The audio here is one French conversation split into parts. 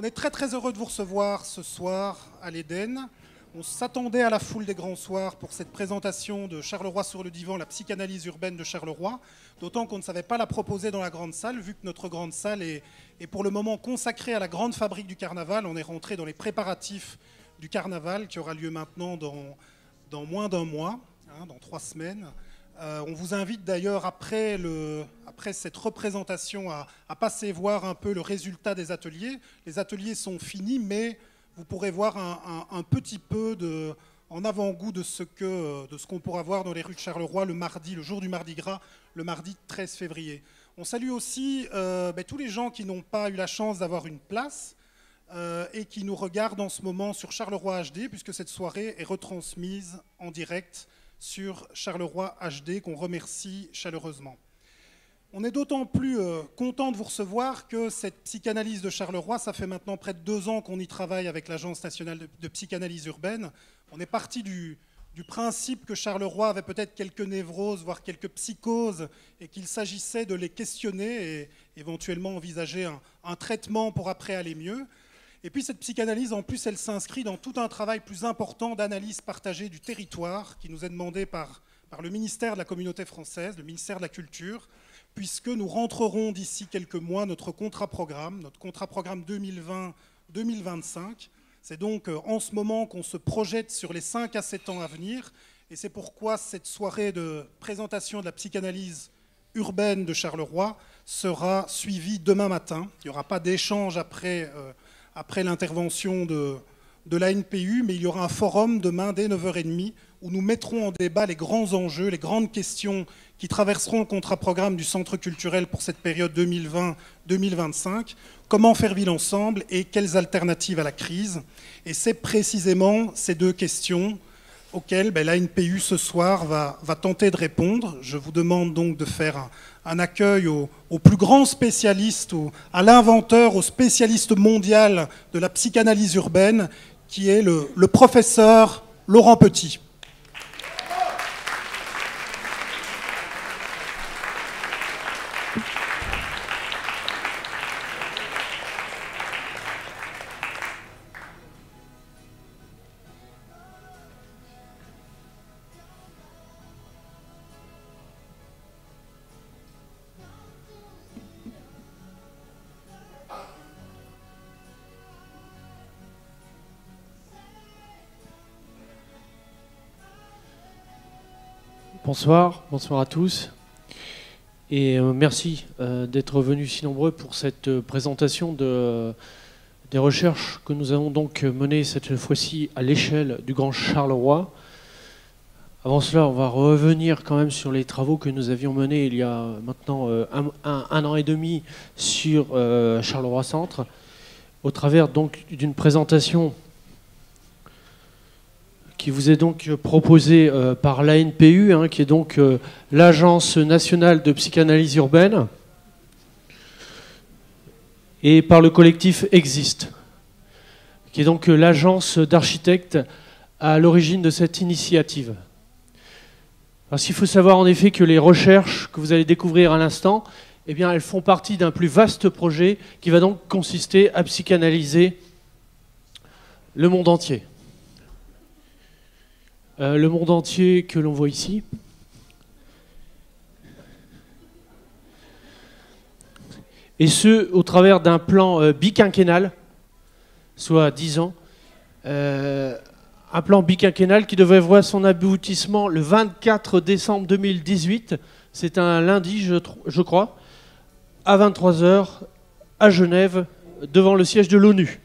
On est très très heureux de vous recevoir ce soir à l'Éden. On s'attendait à la foule des grands soirs pour cette présentation de Charleroi sur le divan, la psychanalyse urbaine de Charleroi, d'autant qu'on ne savait pas la proposer dans la grande salle, vu que notre grande salle est pour le moment consacrée à la grande fabrique du carnaval. On est rentré dans les préparatifs du carnaval qui aura lieu maintenant dans moins d'un mois, dans 3 semaines. On vous invite d'ailleurs après cette représentation à passer voir un peu le résultat des ateliers. Les ateliers sont finis, mais vous pourrez voir un petit peu en avant-goût de ce qu'on pourra voir dans les rues de Charleroi le jour du Mardi Gras, le mardi 13 février. On salue aussi tous les gens qui n'ont pas eu la chance d'avoir une place et qui nous regardent en ce moment sur Charleroi HD, puisque cette soirée est retransmise en direct sur Charleroi HD, qu'on remercie chaleureusement. On est d'autant plus content de vous recevoir que cette psychanalyse de Charleroi, ça fait maintenant près de 2 ans qu'on y travaille avec l'Agence nationale de psychanalyse urbaine. On est parti du principe que Charleroi avait peut-être quelques névroses, voire quelques psychoses, et qu'il s'agissait de les questionner et éventuellement envisager un traitement pour après aller mieux. Et puis cette psychanalyse, en plus, elle s'inscrit dans tout un travail plus important d'analyse partagée du territoire qui nous est demandé par le ministère de la Communauté française, le ministère de la Culture, puisque nous rentrerons d'ici quelques mois notre contrat programme 2020-2025. C'est donc en ce moment qu'on se projette sur les 5 à 7 ans à venir, et c'est pourquoi cette soirée de présentation de la psychanalyse urbaine de Charleroi sera suivie demain matin. Il n'y aura pas d'échange après l'intervention de l'ANPU, mais il y aura un forum demain dès 9h30 où nous mettrons en débat les grands enjeux, les grandes questions qui traverseront le contrat programme du Centre culturel pour cette période 2020-2025. Comment faire ville ensemble et quelles alternatives à la crise? Et c'est précisément ces 2 questions auxquelles l'ANPU ce soir va tenter de répondre. Je vous demande donc de faire un accueil au plus grand spécialiste, à l'inventeur, au spécialiste mondial de la psychanalyse urbaine, qui est le professeur Laurent Petit. Bonsoir à tous. Et merci d'être venus si nombreux pour cette présentation des recherches que nous avons donc menées cette fois-ci à l'échelle du Grand Charleroi. Avant cela, on va revenir quand même sur les travaux que nous avions menés il y a maintenant un an et demi sur Charleroi Centre, au travers donc d'une présentation qui vous est donc proposé par l'ANPU, qui est donc l'Agence nationale de psychanalyse urbaine, et par le collectif Existe, qui est donc l'agence d'architectes à l'origine de cette initiative. Parce qu'il faut savoir en effet que les recherches que vous allez découvrir à l'instant, eh bien, elles font partie d'un plus vaste projet qui va donc consister à psychanalyser le monde entier. Le monde entier que l'on voit ici. Et ce, au travers d'un plan biquinquennal, soit 10 ans. Un plan biquinquennal qui devrait voir son aboutissement le 24 décembre 2018. C'est un lundi, je crois, à 23h, à Genève, devant le siège de l'ONU.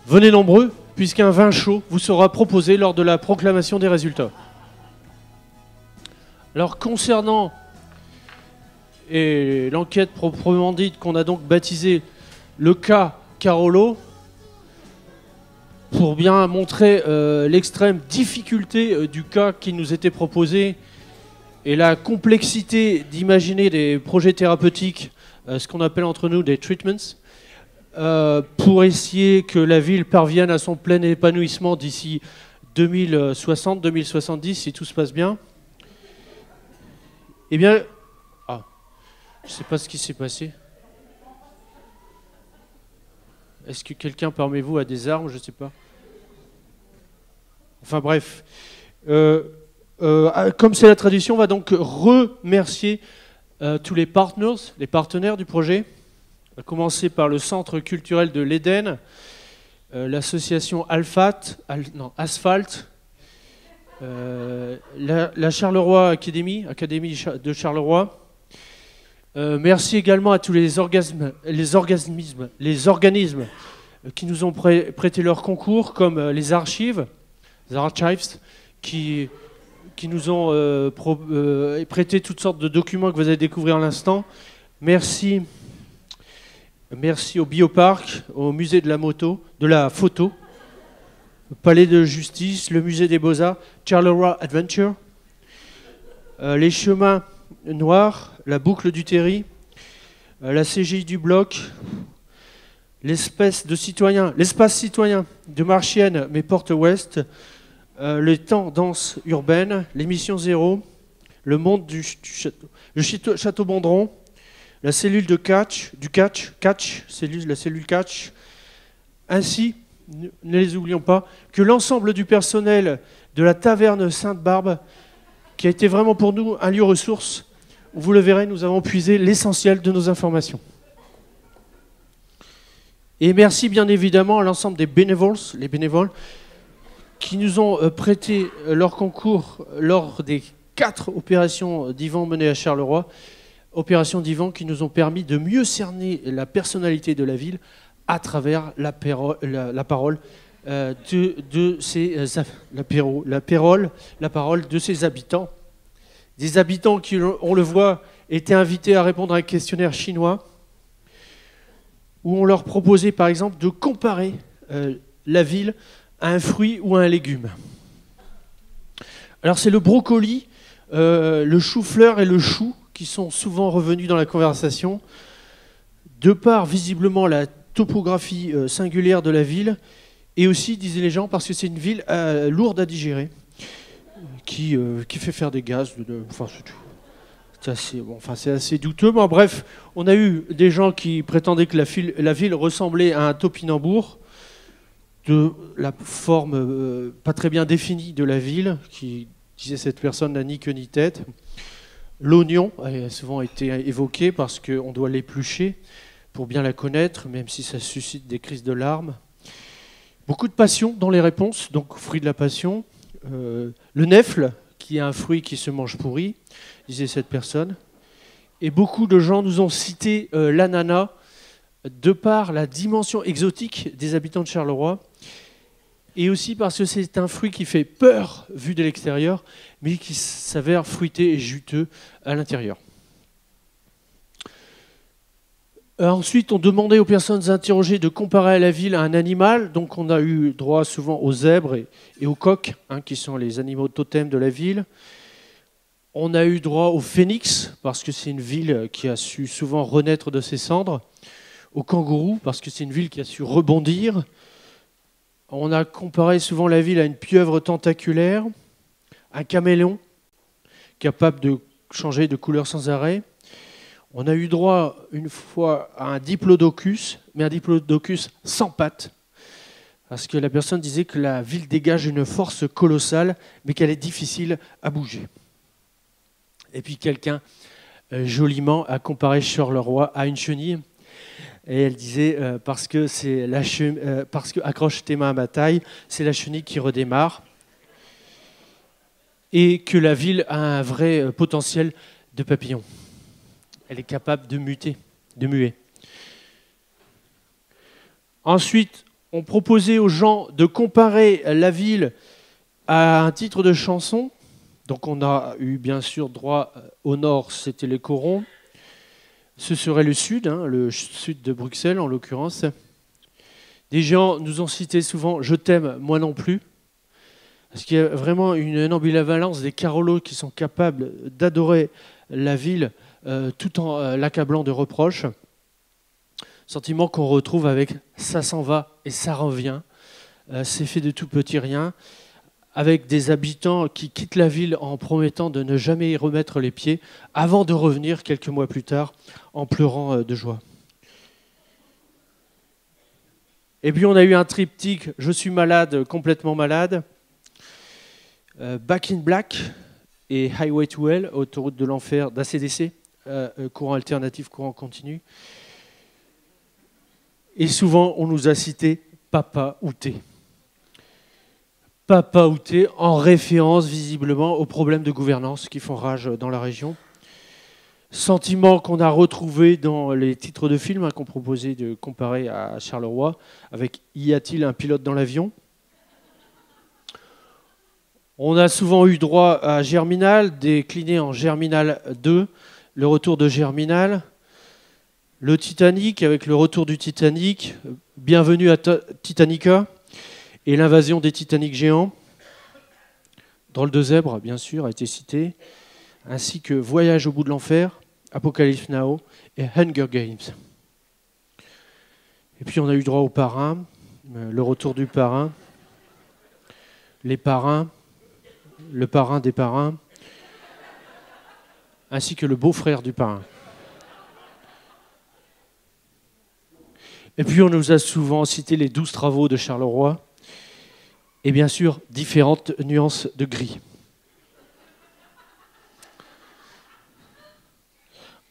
Venez nombreux, puisqu'un vin chaud vous sera proposé lors de la proclamation des résultats. Alors, concernant l'enquête proprement dite qu'on a donc baptisée le cas Carolo, pour bien montrer l'extrême difficulté du cas qui nous était proposé et la complexité d'imaginer des projets thérapeutiques, ce qu'on appelle entre nous des treatments, pour essayer que la ville parvienne à son plein épanouissement d'ici 2060-2070, si tout se passe bien. Eh bien, je ne sais pas ce qui s'est passé. Est-ce que quelqu'un parmi vous a des armes? Je ne sais pas. Enfin bref. Comme c'est la tradition, on va donc remercier tous les partenaires du projet. On va commencer par le Centre culturel de l'Éden, l'association Asphalt, la Charleroi Académie de Charleroi. Merci également à tous les organismes qui nous ont prêté leur concours, comme les archives, qui nous ont prêté toutes sortes de documents que vous allez découvrir à l'instant. Merci au Bioparc, au musée de la photo, au Palais de Justice, le musée des Beaux-Arts, Charleroi Adventure, les chemins noirs, la boucle du Terry, la CGI du Bloc, l'espace citoyen de Marchienne, mais Porte Ouest, les temps danse urbaine, l'émission Zéro, le monde du château Bondron, la cellule de catch, la cellule catch, ainsi, ne les oublions pas, que l'ensemble du personnel de la taverne Sainte-Barbe, qui a été vraiment pour nous un lieu ressource, où vous le verrez, nous avons puisé l'essentiel de nos informations. Et merci bien évidemment à l'ensemble des les bénévoles, qui nous ont prêté leur concours lors des 4 opérations d'Yvan menées à Charleroi, opérations d'Yvan qui nous ont permis de mieux cerner la personnalité de la ville à travers la parole de ses habitants. Des habitants qui, on le voit, étaient invités à répondre à un questionnaire chinois où on leur proposait par exemple de comparer la ville à un fruit ou à un légume. Alors c'est le brocoli, le chou-fleur et le chou qui sont souvent revenus dans la conversation, de par visiblement la topographie singulière de la ville, et aussi, disaient les gens, parce que c'est une ville lourde à digérer, qui fait faire des gaz. C'est assez douteux. Bon, bref, on a eu des gens qui prétendaient que la ville ressemblait à un topinambour, de la forme pas très bien définie de la ville, qui disait cette personne n'a ni queue ni tête. L'oignon a souvent été évoqué parce qu'on doit l'éplucher pour bien la connaître, même si ça suscite des crises de larmes. Beaucoup de passion dans les réponses, donc fruit de la passion. Le nèfle, qui est un fruit qui se mange pourri, disait cette personne. Et beaucoup de gens nous ont cité l'ananas, de par la dimension exotique des habitants de Charleroi, et aussi parce que c'est un fruit qui fait peur vu de l'extérieur, mais qui s'avère fruité et juteux à l'intérieur. Ensuite, on demandait aux personnes interrogées de comparer à la ville un animal. Donc on a eu droit souvent aux zèbres et aux coqs, qui sont les animaux totems de la ville. On a eu droit au phénix, parce que c'est une ville qui a su souvent renaître de ses cendres. Au kangourou, parce que c'est une ville qui a su rebondir. On a comparé souvent la ville à une pieuvre tentaculaire, un caméléon, capable de changer de couleur sans arrêt. On a eu droit une fois à un diplodocus, mais un diplodocus sans pattes, parce que la personne disait que la ville dégage une force colossale, mais qu'elle est difficile à bouger. Et puis quelqu'un, joliment, a comparé Charleroi à une chenille, et elle disait, parce que accroche tes mains à ma taille, c'est la chenille qui redémarre, et que la ville a un vrai potentiel de papillon. Elle est capable de muer. Ensuite, on proposait aux gens de comparer la ville à un titre de chanson. Donc on a eu bien sûr droit au nord, c'était les corons. Ce serait le sud de Bruxelles en l'occurrence. Des gens nous ont cité souvent « Je t'aime, moi non plus ». Parce qu'il y a vraiment une ambivalence des Carolos qui sont capables d'adorer la ville tout en l'accablant de reproches. Sentiment qu'on retrouve avec « ça s'en va et ça revient ». C'est fait de tout petit rien, avec des habitants qui quittent la ville en promettant de ne jamais y remettre les pieds, avant de revenir quelques mois plus tard en pleurant de joie. Et puis on a eu un triptyque, je suis malade, complètement malade, Back in Black et Highway to Hell, autoroute de l'enfer d'ACDC, courant alternatif, courant continu. Et souvent on nous a cité Papa Outé. Papa Outé en référence visiblement aux problèmes de gouvernance qui font rage dans la région. Sentiment qu'on a retrouvé dans les titres de films qu'on proposait de comparer à Charleroi, avec Y a-t-il un pilote dans l'avion? On a souvent eu droit à Germinal, décliné en Germinal 2, le retour de Germinal, le Titanic avec le retour du Titanic, bienvenue à Titanica et l'invasion des Titanic géants. Drôle de zèbre, bien sûr, a été cité, ainsi que Voyage au bout de l'enfer, Apocalypse Now et Hunger Games. Et puis on a eu droit aux parrains, le retour du parrain, les parrains, le parrain des parrains, ainsi que le beau-frère du parrain. Et puis on nous a souvent cité les 12 travaux de Charleroi, et bien sûr différentes nuances de gris.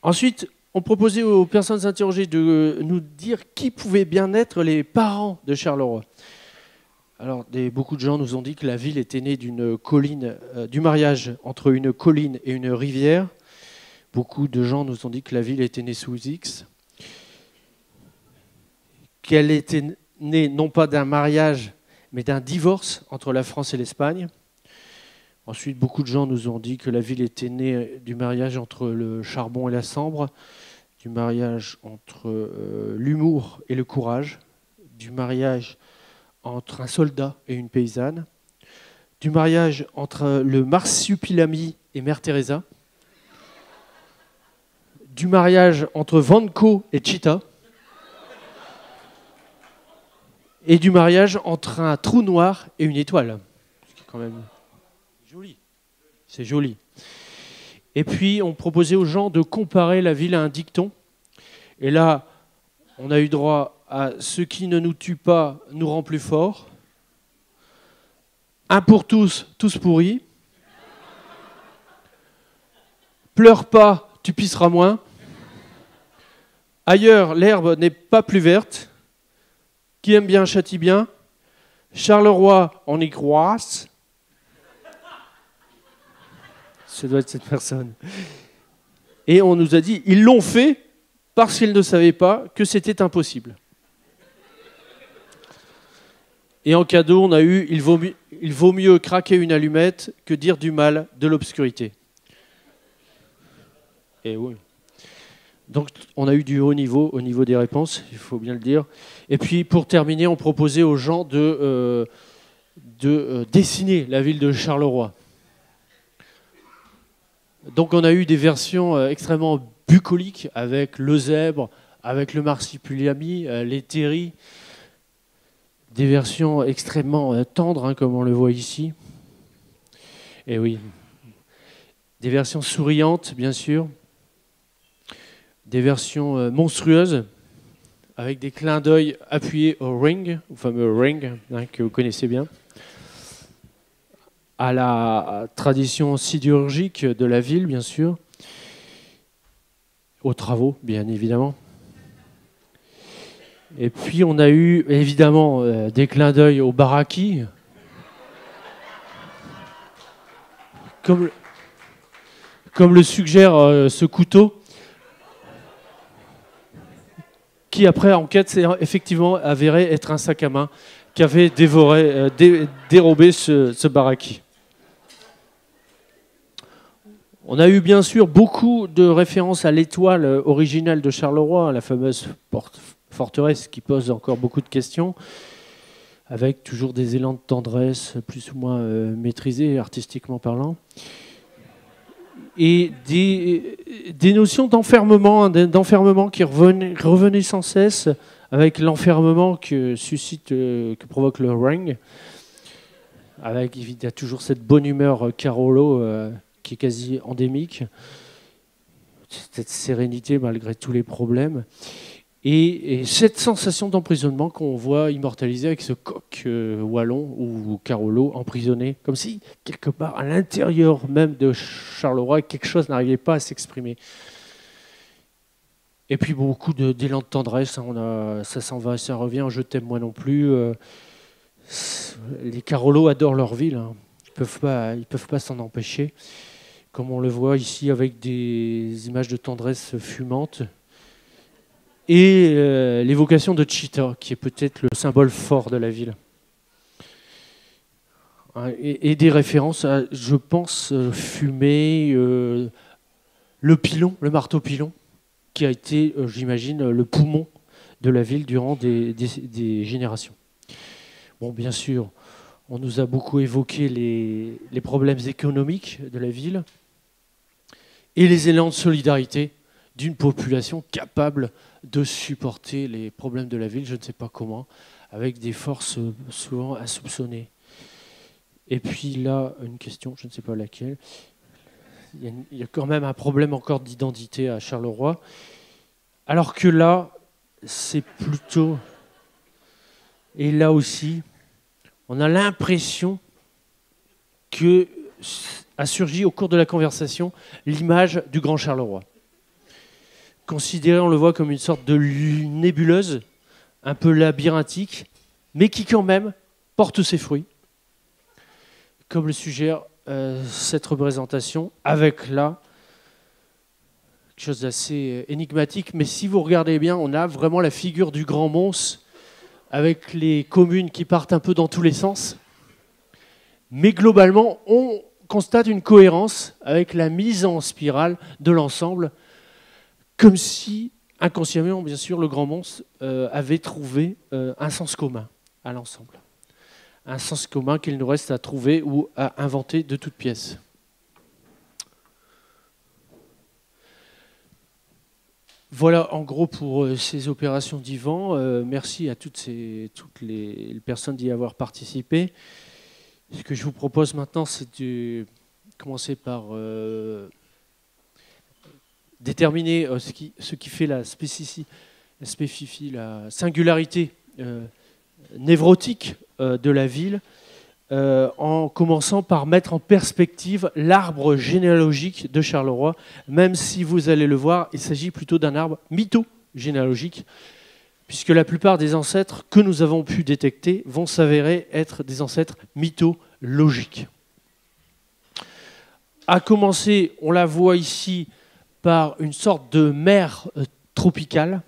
Ensuite, on proposait aux personnes interrogées de nous dire qui pouvaient bien être les parents de Charleroi. Alors, beaucoup de gens nous ont dit que la ville était née d'une colline, du mariage entre une colline et une rivière. Beaucoup de gens nous ont dit que la ville était née sous X. Qu'elle était née non pas d'un mariage, mais d'un divorce entre la France et l'Espagne. Ensuite, beaucoup de gens nous ont dit que la ville était née du mariage entre le charbon et la Sambre, du mariage entre l'humour et le courage, du mariage entre un soldat et une paysanne, du mariage entre le marsupilami et Mère Teresa, du mariage entre Vanco et Chita, et du mariage entre un trou noir et une étoile. C'est quand même joli. C'est joli. Et puis, on proposait aux gens de comparer la ville à un dicton. Et là, on a eu droit à « ce qui ne nous tue pas nous rend plus forts »,« un pour tous, tous pourris »,« pleure pas, tu pisseras moins »,« ailleurs, l'herbe n'est pas plus verte », qui aime bien châtie bien, Charleroi, on y croit. Ce doit être cette personne. Et on nous a dit, ils l'ont fait parce qu'ils ne savaient pas que c'était impossible. Et en cadeau, on a eu, il vaut mieux craquer une allumette que dire du mal de l'obscurité. Et oui. Donc on a eu du haut niveau au niveau des réponses, il faut bien le dire. Et puis pour terminer, on proposait aux gens de dessiner la ville de Charleroi. Donc on a eu des versions extrêmement bucoliques avec le zèbre, avec le marsupilami, les terris. Des versions extrêmement tendres, comme on le voit ici. Et oui, des versions souriantes, bien sûr. Des versions monstrueuses, avec des clins d'œil appuyés au ring, au fameux ring, que vous connaissez bien, à la tradition sidérurgique de la ville, bien sûr, aux travaux, bien évidemment. Et puis on a eu évidemment des clins d'œil au baraki, comme le suggère ce couteau, qui après enquête s'est effectivement avéré être un sac à main qui avait dérobé ce baraki. On a eu bien sûr beaucoup de références à l'étoile originale de Charleroi, la fameuse forteresse qui pose encore beaucoup de questions, avec toujours des élans de tendresse plus ou moins maîtrisés artistiquement parlant. Et des notions d'enfermement qui revenaient sans cesse, avec l'enfermement que provoque le ring, avec il y a toujours cette bonne humeur Carolo qui est quasi endémique, cette sérénité malgré tous les problèmes. Et cette sensation d'emprisonnement qu'on voit immortalisée avec ce coq wallon ou Carolo emprisonné, comme si quelque part à l'intérieur même de Charleroi, quelque chose n'arrivait pas à s'exprimer. Et puis beaucoup d'élan de tendresse, hein, ça s'en va, ça revient, je t'aime moi non plus. Les Carolos adorent leur ville, hein. Ils peuvent pas s'en empêcher, comme on le voit ici avec des images de tendresse fumante. Et l'évocation de Chita, qui est peut-être le symbole fort de la ville. Et des références à, je pense, Fumé, le pilon, le marteau pilon, qui a été, j'imagine, le poumon de la ville durant des générations. Bon, bien sûr, on nous a beaucoup évoqué les problèmes économiques de la ville et les élans de solidarité d'une population capable de supporter les problèmes de la ville, je ne sais pas comment, avec des forces souvent insoupçonnées. Et puis là, une question, je ne sais pas laquelle. Il y a quand même un problème encore d'identité à Charleroi, alors que là, c'est plutôt... Et là aussi, on a l'impression que a surgi au cours de la conversation l'image du Grand Charleroi. Considéré, on le voit comme une sorte de nébuleuse, un peu labyrinthique, mais qui quand même porte ses fruits, comme le suggère cette représentation, avec là quelque chose d'assez énigmatique. Mais si vous regardez bien, on a vraiment la figure du Grand Mons, avec les communes qui partent un peu dans tous les sens. Mais globalement, on constate une cohérence avec la mise en spirale de l'ensemble, comme si, inconsciemment, bien sûr, le Grand Mons avait trouvé un sens commun à l'ensemble. Un sens commun qu'il nous reste à trouver ou à inventer de toutes pièces. Voilà en gros pour ces opérations d'Yvan. Merci à toutes les personnes d'y avoir participé. Ce que je vous propose maintenant, c'est de commencer par déterminer ce qui fait la singularité névrotique de la ville, en commençant par mettre en perspective l'arbre généalogique de Charleroi, même si vous allez le voir, il s'agit plutôt d'un arbre mytho-généalogique, puisque la plupart des ancêtres que nous avons pu détecter vont s'avérer être des ancêtres mythologiques. À commencer, on la voit ici, par une sorte de mer tropicale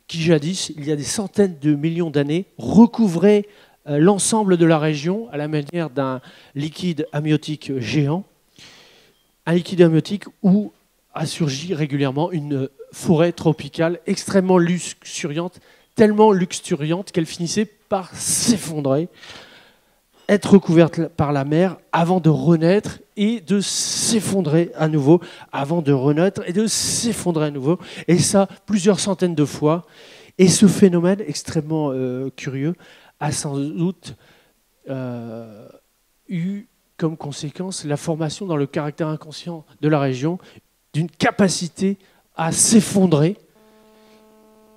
qui jadis, il y a des centaines de millions d'années, recouvrait l'ensemble de la région à la manière d'un liquide amniotique géant. Un liquide amniotique où a surgi régulièrement une forêt tropicale extrêmement luxuriante, tellement luxuriante qu'elle finissait par s'effondrer, être recouverte par la mer avant de renaître et de s'effondrer à nouveau, avant de renaître et de s'effondrer à nouveau. Et ça, plusieurs centaines de fois. Et ce phénomène extrêmement curieux a sans doute eu comme conséquence la formation dans le caractère inconscient de la région d'une capacité à s'effondrer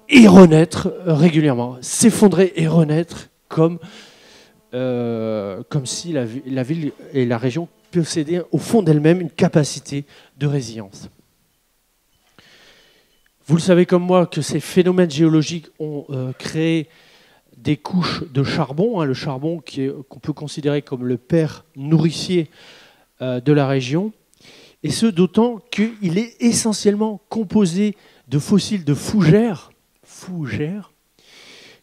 et renaître régulièrement. S'effondrer et renaître comme si la ville et la région possédaient au fond d'elles-mêmes une capacité de résilience. Vous le savez comme moi que ces phénomènes géologiques ont créé des couches de charbon, le charbon qu'on peut considérer comme le père nourricier de la région, et ce d'autant qu'il est essentiellement composé de fossiles de fougères,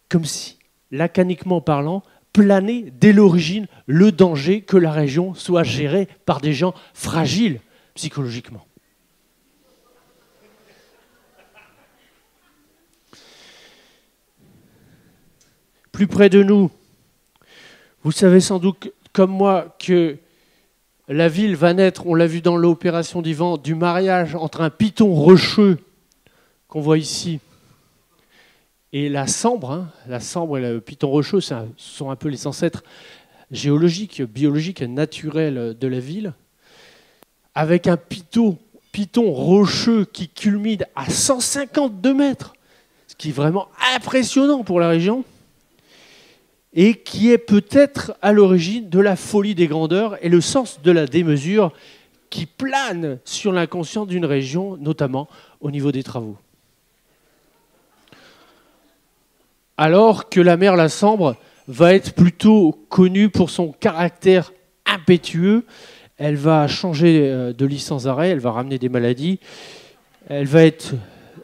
comme si, lacaniquement parlant, planait dès l'origine le danger que la région soit gérée par des gens fragiles psychologiquement. Plus près de nous, vous savez sans doute comme moi que la ville va naître, on l'a vu dans l'opération d'Yvan, du mariage entre un python rocheux qu'on voit ici et la Sambre. La Sambre et le python rocheux, ce sont un peu les ancêtres géologiques, biologiques et naturels de la ville, avec un python rocheux qui culmine à 152 mètres. qui est vraiment impressionnant pour la région et qui est peut-être à l'origine de la folie des grandeurs et le sens de la démesure qui plane sur l'inconscient d'une région, notamment au niveau des travaux. Alors que la mer La Sambre va être plutôt connue pour son caractère impétueux, elle va changer de lit sans arrêt, elle va ramener des maladies, elle va être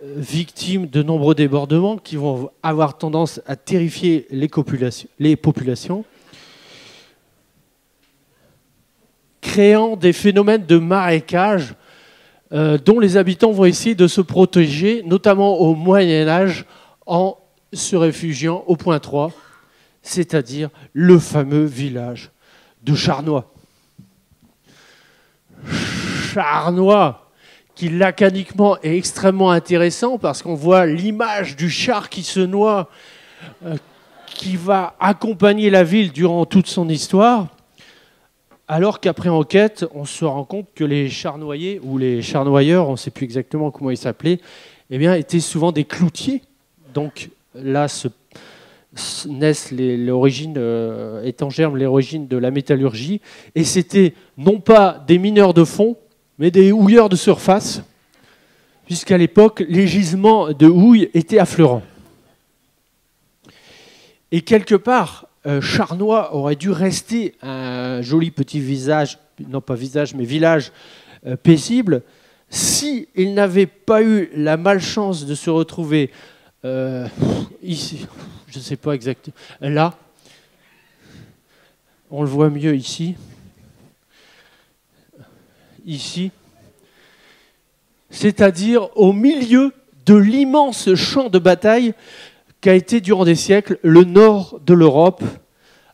victime de nombreux débordements qui vont avoir tendance à terrifier les populations, créant des phénomènes de marécage dont les habitants vont essayer de se protéger, notamment au Moyen-Âge, en se réfugiant au point 3, c'est-à-dire le fameux village de Charnois. Charnois, qui lacaniquement est extrêmement intéressant parce qu'on voit l'image du char qui se noie, qui va accompagner la ville durant toute son histoire, alors qu'après enquête, on se rend compte que les charnoyers, ou les charnoyeurs, on ne sait plus exactement comment ils s'appelaient, eh bien, étaient souvent des cloutiers. Donc là naissent l'origine, est en germe l'origine de la métallurgie, et c'était non pas des mineurs de fond, mais des houilleurs de surface, puisqu'à l'époque, les gisements de houille étaient affleurants. Et quelque part, Charnois aurait dû rester un joli petit visage, non pas visage, mais village paisible, si il n'avait pas eu la malchance de se retrouver ici, je ne sais pas exactement, là, on le voit mieux ici, c'est-à-dire au milieu de l'immense champ de bataille qu'a été durant des siècles le nord de l'Europe,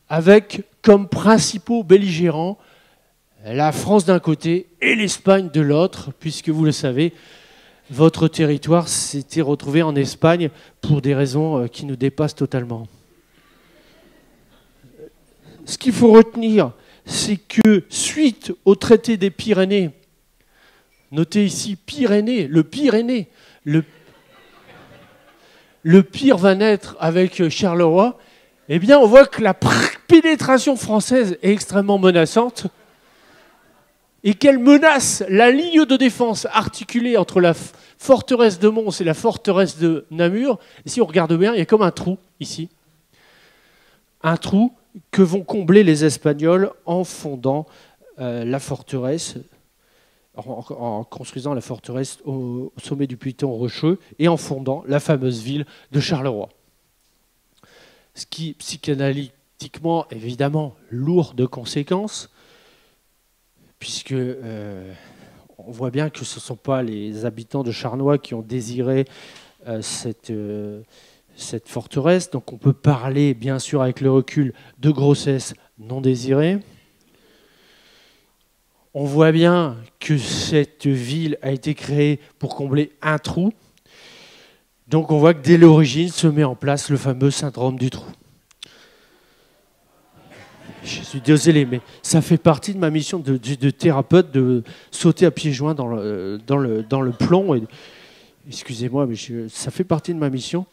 avec comme principaux belligérants la France d'un côté et l'Espagne de l'autre, puisque vous le savez, votre territoire s'était retrouvé en Espagne pour des raisons qui nous dépassent totalement. Ce qu'il faut retenir, c'est que suite au traité des Pyrénées, notez ici Pyrénées, le pire va naître avec Charleroi, eh bien on voit que la pénétration française est extrêmement menaçante et qu'elle menace la ligne de défense articulée entre la forteresse de Mons et la forteresse de Namur. Et si on regarde bien, il y a comme un trou ici. Un trou que vont combler les Espagnols en fondant la forteresse, en construisant la forteresse au sommet du Piton rocheux et en fondant la fameuse ville de Charleroi. Ce qui, psychanalytiquement, évidemment, lourd de conséquences, puisque on voit bien que ce ne sont pas les habitants de Charnois qui ont désiré cette forteresse. Donc on peut parler, bien sûr, avec le recul, de grossesse non désirée. On voit bien que cette ville a été créée pour combler un trou. Donc on voit que dès l'origine se met en place le fameux syndrome du trou. Je suis désolé, mais ça fait partie de ma mission de thérapeute de sauter à pieds joints dans le plomb. Excusez-moi, mais ça fait partie de ma mission.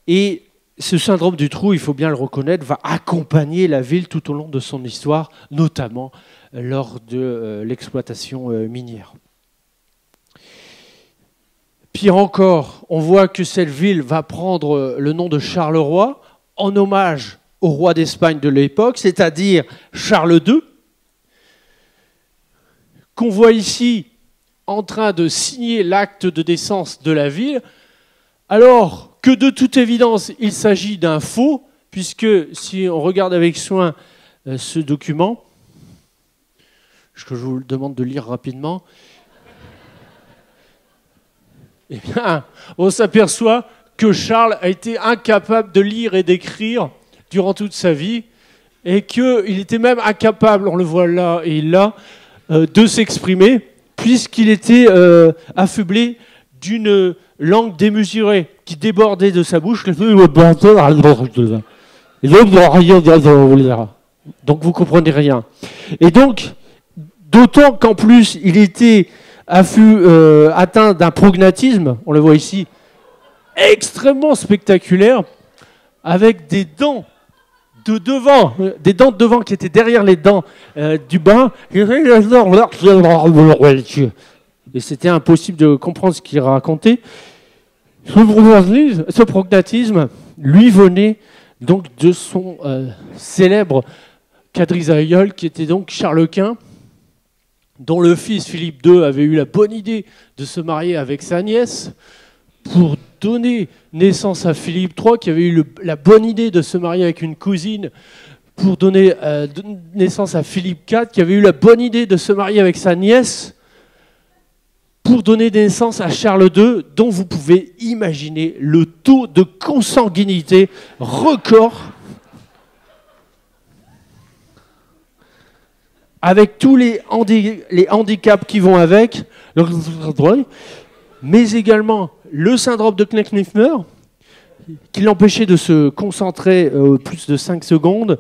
Et ce syndrome du trou, il faut bien le reconnaître, va accompagner la ville tout au long de son histoire, notamment lors de l'exploitation minière. Pire encore, on voit que cette ville va prendre le nom de Charleroi en hommage au roi d'Espagne de l'époque, c'est-à-dire Charles II, qu'on voit ici en train de signer l'acte de naissance de la ville, alors que de toute évidence, il s'agit d'un faux, puisque si on regarde avec soin ce document, que je vous demande de lire rapidement, eh bien, on s'aperçoit que Charles a été incapable de lire et d'écrire durant toute sa vie, et qu'il était même incapable, on le voit là et là, de s'exprimer, puisqu'il était affublé d'une langue démesurée qui débordait de sa bouche. Donc vous comprenez rien. Et donc, d'autant qu'en plus, il était atteint d'un prognatisme, on le voit ici, extrêmement spectaculaire, avec des dents de devant qui étaient derrière les dents du bas. Et c'était impossible de comprendre ce qu'il racontait. Ce prognatisme lui venait donc de son célèbre quadrisaïeul, qui était donc Charles Quint, dont le fils Philippe II avait eu la bonne idée de se marier avec sa nièce pour donner naissance à Philippe III, qui avait eu la bonne idée de se marier avec une cousine pour donner naissance à Philippe IV, qui avait eu la bonne idée de se marier avec sa nièce pour donner naissance à Charles II, dont vous pouvez imaginer le taux de consanguinité record, avec tous les handicaps qui vont avec, mais également le syndrome de Knecht-Neefmer, qui l'empêchait de se concentrer plus de 5 secondes.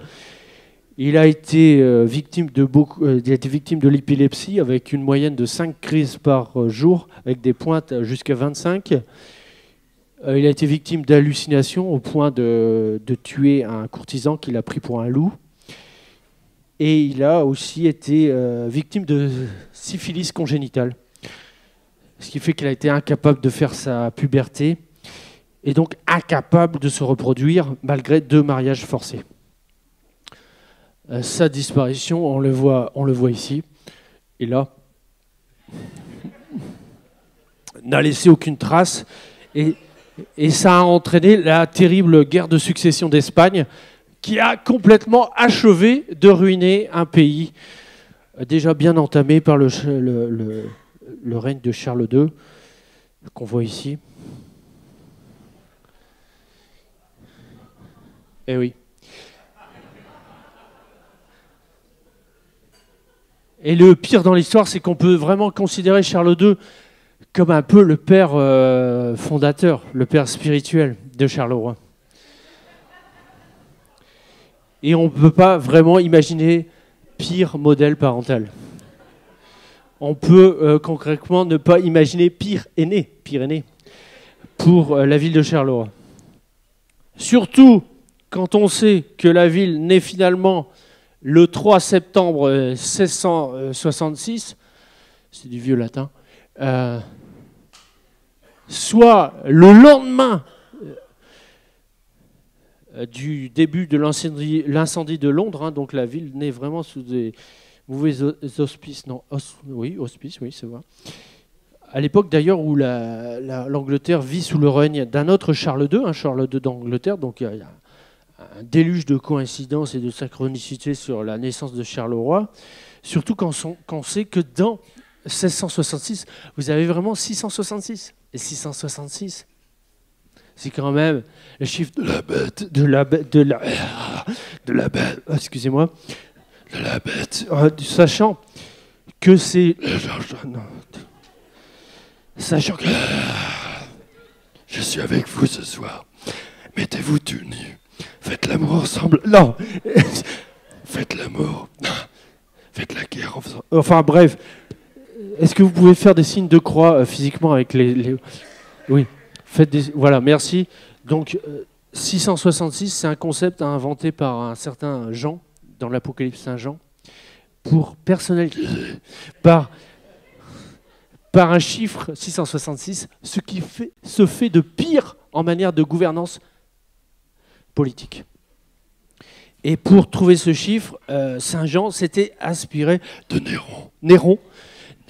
Il a été victime de l'épilepsie, avec une moyenne de 5 crises par jour, avec des pointes jusqu'à 25. Il a été victime d'hallucinations au point de tuer un courtisan qu'il a pris pour un loup. Et il a aussi été victime de syphilis congénitale, ce qui fait qu'il a été incapable de faire sa puberté et donc incapable de se reproduire malgré 2 mariages forcés. Sa disparition, on le voit ici, et là, n'a laissé aucune trace, et ça a entraîné la terrible guerre de succession d'Espagne, qui a complètement achevé de ruiner un pays déjà bien entamé par le règne de Charles II, qu'on voit ici. Eh oui. Et le pire dans l'histoire, c'est qu'on peut vraiment considérer Charles II comme un peu le père fondateur, le père spirituel de Charleroi. Et on ne peut pas vraiment imaginer pire modèle parental. On peut concrètement ne pas imaginer pire aîné pour la ville de Charleroi. Surtout quand on sait que la ville naît finalement le 3 septembre 1666, c'est du vieux latin, soit le lendemain du début de l'incendie de Londres, hein, donc la ville naît vraiment sous des mauvais auspices. Oui, c'est vrai. À l'époque d'ailleurs où l'Angleterre vit sous le règne d'un autre Charles II, Charles II d'Angleterre, donc il y a un déluge de coïncidences et de synchronicité sur la naissance de Charleroi, surtout quand on sait que dans 1666, vous avez vraiment 666. Et 666, c'est quand même le chiffre de la bête, excusez-moi, de la bête, sachant que c'est... Sachant que... Je suis avec vous ce soir, mettez-vous tout nu. Faites l'amour ensemble. Non. Faites l'amour. Faites la guerre en faisant... Enfin bref. Est-ce que vous pouvez faire des signes de croix physiquement avec les... Oui. Faites des... Voilà, merci. Donc 666, c'est un concept inventé par un certain Jean, dans l'Apocalypse Saint-Jean, pour personnaliser par un chiffre 666, ce qui se fait de pire en manière de gouvernance politique. Et pour trouver ce chiffre, Saint Jean s'était inspiré de Néron,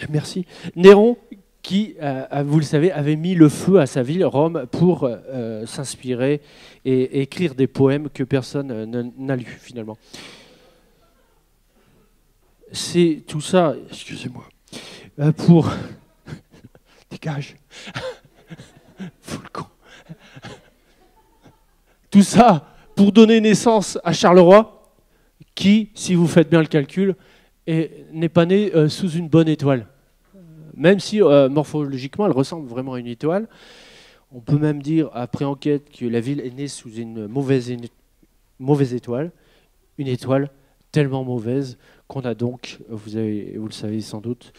merci. Néron qui, vous le savez, avait mis le feu à sa ville, Rome, pour s'inspirer et écrire des poèmes que personne n'a lus finalement. C'est tout ça, excusez-moi, pour... Dégage. Fous le con. Tout ça pour donner naissance à Charleroi, qui, si vous faites bien le calcul, n'est pas né sous une bonne étoile. Même si morphologiquement, elle ressemble vraiment à une étoile. On peut même dire, après enquête, que la ville est née sous une mauvaise étoile. Une étoile tellement mauvaise qu'on a donc, vous le savez sans doute,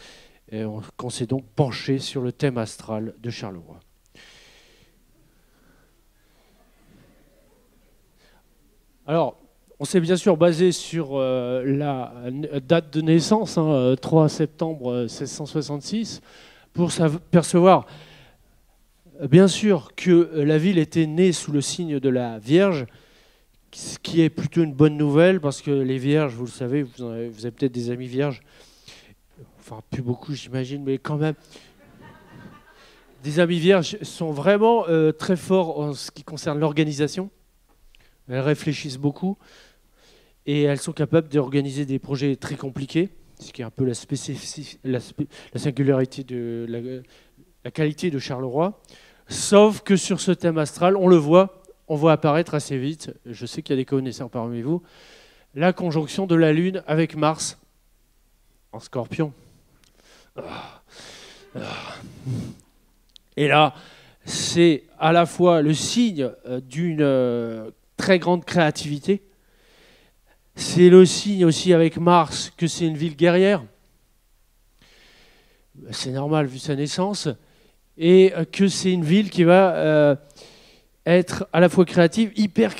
qu'on s'est donc penché sur le thème astral de Charleroi. Alors, on s'est bien sûr basé sur la date de naissance, hein, 3 septembre 1666, pour s'apercevoir, bien sûr, que la ville était née sous le signe de la Vierge, ce qui est plutôt une bonne nouvelle, parce que les Vierges, vous le savez, vous avez peut-être des amis vierges, enfin plus beaucoup j'imagine, mais quand même, des amis vierges sont vraiment très forts en ce qui concerne l'organisation. Elles réfléchissent beaucoup et elles sont capables d'organiser des projets très compliqués, ce qui est un peu la singularité de la qualité de Charleroi. Sauf que sur ce thème astral, on voit apparaître assez vite, je sais qu'il y a des connaisseurs parmi vous, la conjonction de la Lune avec Mars en Scorpion. Et là, c'est à la fois le signe d'une très grande créativité, c'est le signe aussi avec Mars que c'est une ville guerrière, c'est normal vu sa naissance, et que c'est une ville qui va être à la fois créative, hyper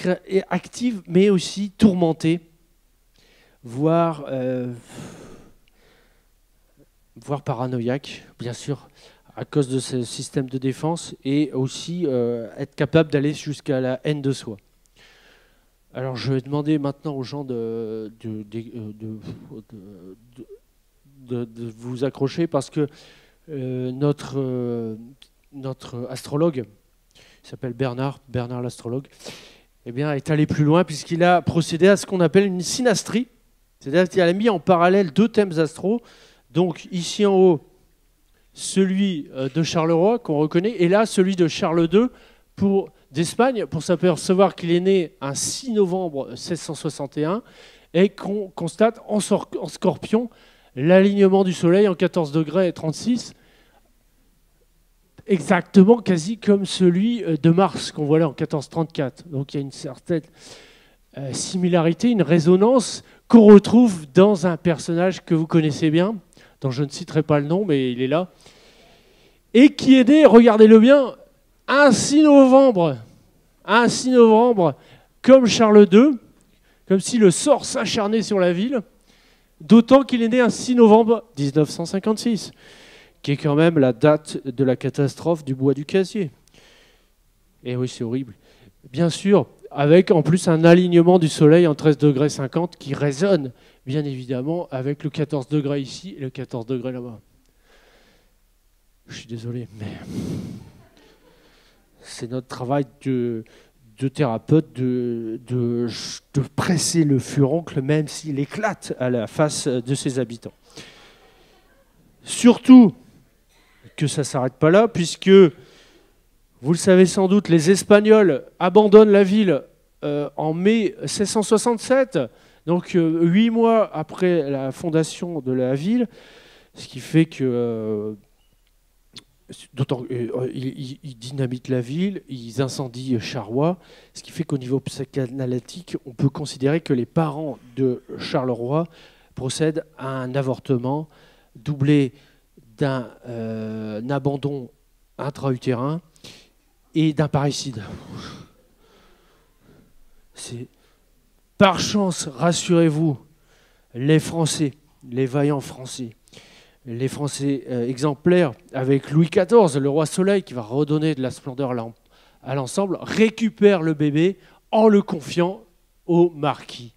active, mais aussi tourmentée, voire paranoïaque, bien sûr, à cause de ce système de défense, et aussi être capable d'aller jusqu'à la haine de soi. Alors je vais demander maintenant aux gens de vous accrocher, parce que notre astrologue, il s'appelle Bernard l'astrologue, eh bien, est allé plus loin puisqu'il a procédé à ce qu'on appelle une synastrie, c'est-à-dire qu'il a mis en parallèle deux thèmes astro. Donc ici en haut, celui de Charleroi qu'on reconnaît, et là celui de Charles II d'Espagne, pour s'apercevoir qu'il est né un 6 novembre 1661 et qu'on constate en Scorpion l'alignement du Soleil en 14 degrés et 36, exactement quasi comme celui de Mars qu'on voit là en 1434. Donc il y a une certaine similarité, une résonance qu'on retrouve dans un personnage que vous connaissez bien, dont je ne citerai pas le nom, mais il est là, et qui est né, regardez-le bien, un 6 novembre, comme Charles II, comme si le sort s'acharnait sur la ville, d'autant qu'il est né un 6 novembre 1956, qui est quand même la date de la catastrophe du bois du casier. Et oui, c'est horrible. Bien sûr, avec en plus un alignement du soleil en 13 degrés 50 qui résonne, bien évidemment, avec le 14 degrés ici et le 14 degrés là-bas. Je suis désolé, mais c'est notre travail de thérapeute de presser le furoncle, même s'il éclate à la face de ses habitants. Surtout que ça ne s'arrête pas là, puisque, vous le savez sans doute, les Espagnols abandonnent la ville en mai 1667, donc 8 mois après la fondation de la ville, ce qui fait que ils dynamitent la ville, ils incendient Charleroi, ce qui fait qu'au niveau psychanalytique, on peut considérer que les parents de Charleroi procèdent à un avortement doublé d'un abandon intra-utérin et d'un parricide. Par chance, rassurez-vous, les Français, les vaillants Français, les Français exemplaires, avec Louis XIV, le roi Soleil, qui va redonner de la splendeur à l'ensemble, récupèrent le bébé en le confiant au marquis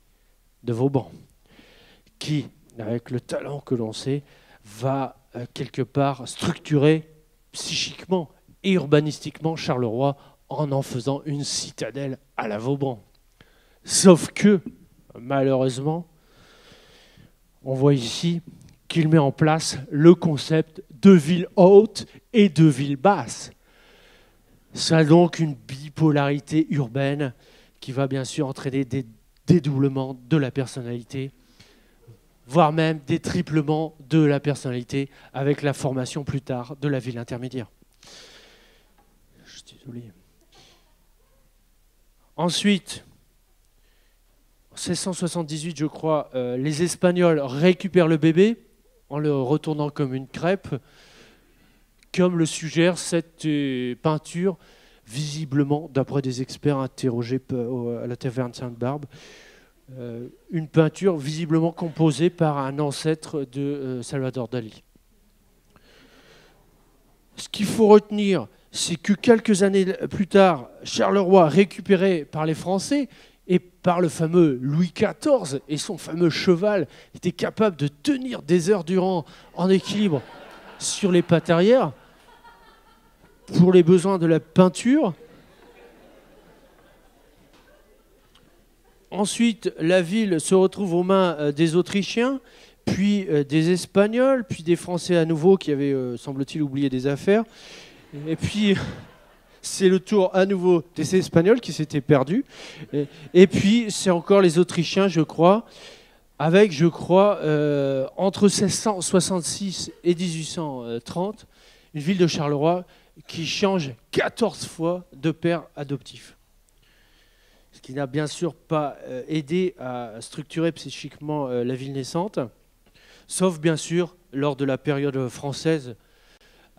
de Vauban, qui, avec le talent que l'on sait, va quelque part structurer psychiquement et urbanistiquement Charleroi en faisant une citadelle à la Vauban. Sauf que, malheureusement, on voit ici qu'il met en place le concept de ville haute et de ville basse. Ça a donc une bipolarité urbaine qui va bien sûr entraîner des dédoublements de la personnalité, voire même des triplements de la personnalité avec la formation plus tard de la ville intermédiaire. Je suis désolé. Ensuite, en 1678, je crois, les Espagnols récupèrent le bébé en le retournant comme une crêpe, comme le suggère cette peinture visiblement, d'après des experts interrogés à la taverne Sainte-Barbe, une peinture visiblement composée par un ancêtre de Salvador Dali. Ce qu'il faut retenir, c'est que quelques années plus tard, Charleroi, récupéré par les Français et par le fameux Louis XIV et son fameux cheval, était capable de tenir des heures durant en équilibre sur les pattes arrière pour les besoins de la peinture. Ensuite, la ville se retrouve aux mains des Autrichiens, puis des Espagnols, puis des Français à nouveau qui avaient, semble-t-il, oublié des affaires. Et puis, c'est le tour à nouveau des Espagnols qui s'étaient perdus. Et puis, c'est encore les Autrichiens, je crois, avec, je crois, entre 1666 et 1830, une ville de Charleroi qui change 14 fois de père adoptif. Ce qui n'a bien sûr pas aidé à structurer psychiquement la ville naissante, sauf bien sûr lors de la période française,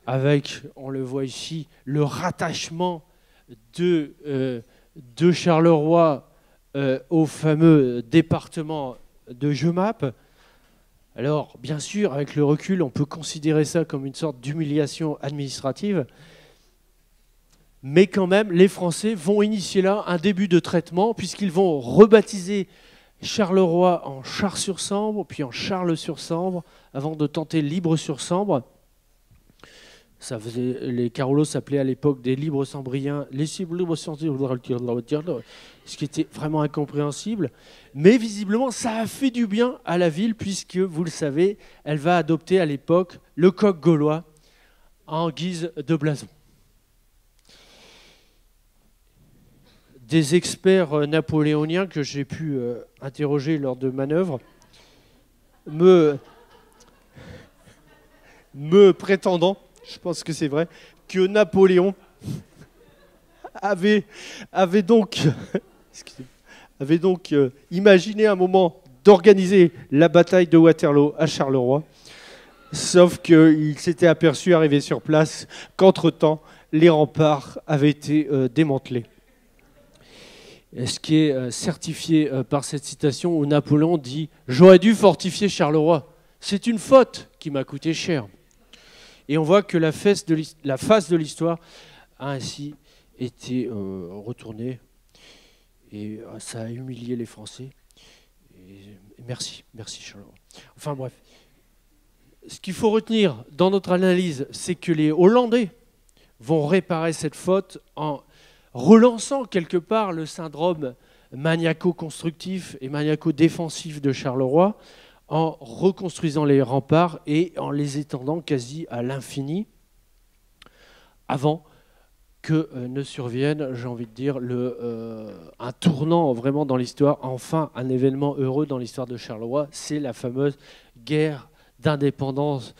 avec, on le voit ici, le rattachement de Charleroi au fameux département de Jemappes. Alors, bien sûr, avec le recul, on peut considérer ça comme une sorte d'humiliation administrative. Mais quand même, les Français vont initier là un début de traitement, puisqu'ils vont rebaptiser Charleroi en Chars-sur-Sambre, puis en Charles-sur-Sambre, avant de tenter Libre-sur-Sambre. Les Carolos s'appelaient à l'époque des Libres-Sambriens, ce qui était vraiment incompréhensible. Mais visiblement, ça a fait du bien à la ville, puisque, vous le savez, elle va adopter à l'époque le coq gaulois en guise de blason. Des experts napoléoniens que j'ai pu interroger lors de manœuvres me prétendant, je pense que c'est vrai, que Napoléon avait donc imaginé un moment d'organiser la bataille de Waterloo à Charleroi, sauf qu'il s'était aperçu, arrivé sur place, qu'entre-temps, les remparts avaient été démantelés. Ce qui est certifié par cette citation où Napoléon dit « J'aurais dû fortifier Charleroi. C'est une faute qui m'a coûté cher. » Et on voit que la face de l'histoire a ainsi été retournée. Et ça a humilié les Français. Et merci Charleroi. Enfin bref. Ce qu'il faut retenir dans notre analyse, c'est que les Hollandais vont réparer cette faute en relançant quelque part le syndrome maniaco-constructif et maniaco-défensif de Charleroi, en reconstruisant les remparts et en les étendant quasi à l'infini, avant que ne survienne, j'ai envie de dire, un tournant vraiment dans l'histoire, enfin un événement heureux dans l'histoire de Charleroi, c'est la fameuse guerre d'indépendance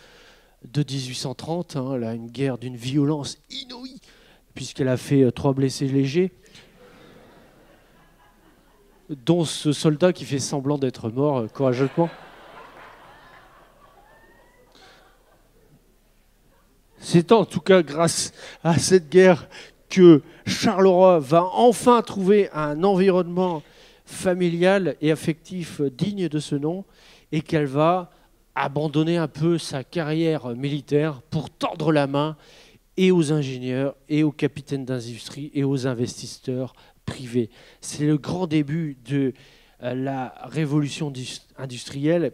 de 1830, là, une guerre d'une violence inouïe, puisqu'elle a fait 3 blessés légers, dont ce soldat qui fait semblant d'être mort courageusement. C'est en tout cas grâce à cette guerre que Charleroi va enfin trouver un environnement familial et affectif digne de ce nom, et qu'elle va abandonner un peu sa carrière militaire pour tordre la main et aux ingénieurs, et aux capitaines d'industrie, et aux investisseurs privés. C'est le grand début de la révolution industrielle,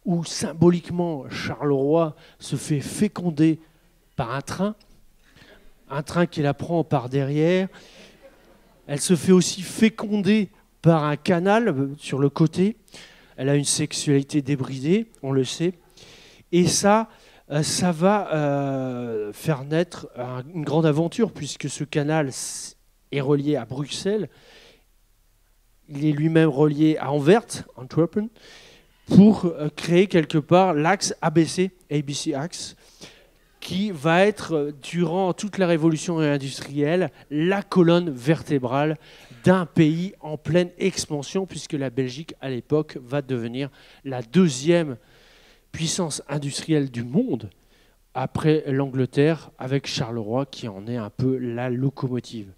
où symboliquement Charleroi se fait féconder par un train qui la prend par derrière. Elle se fait aussi féconder par un canal sur le côté. Elle a une sexualité débridée, on le sait. Et ça va faire naître une grande aventure, puisque ce canal est relié à Bruxelles. Il est lui-même relié à Anvers, Antwerpen, pour créer quelque part l'axe ABC Axe, qui va être, durant toute la révolution industrielle, la colonne vertébrale d'un pays en pleine expansion, puisque la Belgique, à l'époque, va devenir la 2e puissance industrielle du monde, après l'Angleterre, avec Charleroi qui en est un peu la locomotive.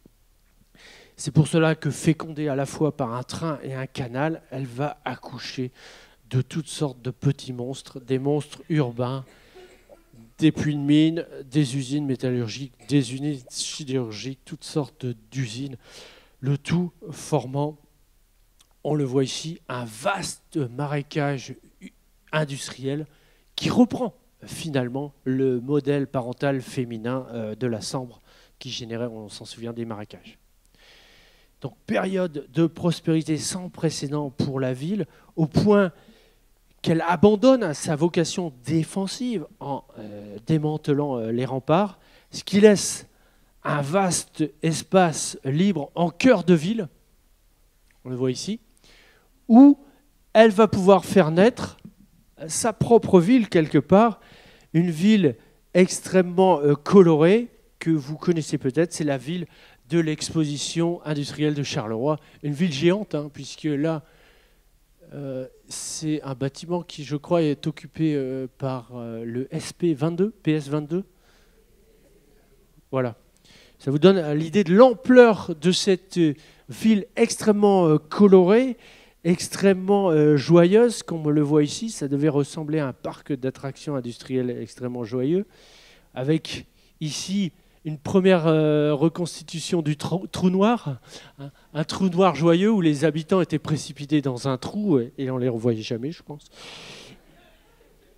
C'est pour cela que fécondée à la fois par un train et un canal, elle va accoucher de toutes sortes de petits monstres, des monstres urbains, des puits de mines, des usines métallurgiques, des usines sidérurgiques, toutes sortes d'usines, le tout formant, on le voit ici, un vaste marécage industriel qui reprend finalement le modèle parental féminin de la Sambre qui générait, on s'en souvient, des marécages. Donc période de prospérité sans précédent pour la ville, au point qu'elle abandonne sa vocation défensive en démantelant les remparts, ce qui laisse un vaste espace libre en cœur de ville, on le voit ici, où elle va pouvoir faire naître sa propre ville quelque part, une ville extrêmement colorée que vous connaissez peut-être, c'est la ville de l'exposition industrielle de Charleroi, une ville géante, hein, puisque là, c'est un bâtiment qui, je crois, est occupé par le SP22, PS22. Voilà. Ça vous donne l'idée de l'ampleur de cette ville extrêmement colorée, extrêmement joyeuse, comme on le voit ici. Ça devait ressembler à un parc d'attractions industrielles extrêmement joyeux, avec ici une première reconstitution du trou noir, hein, un trou noir joyeux où les habitants étaient précipités dans un trou et on ne les revoyait jamais, je pense.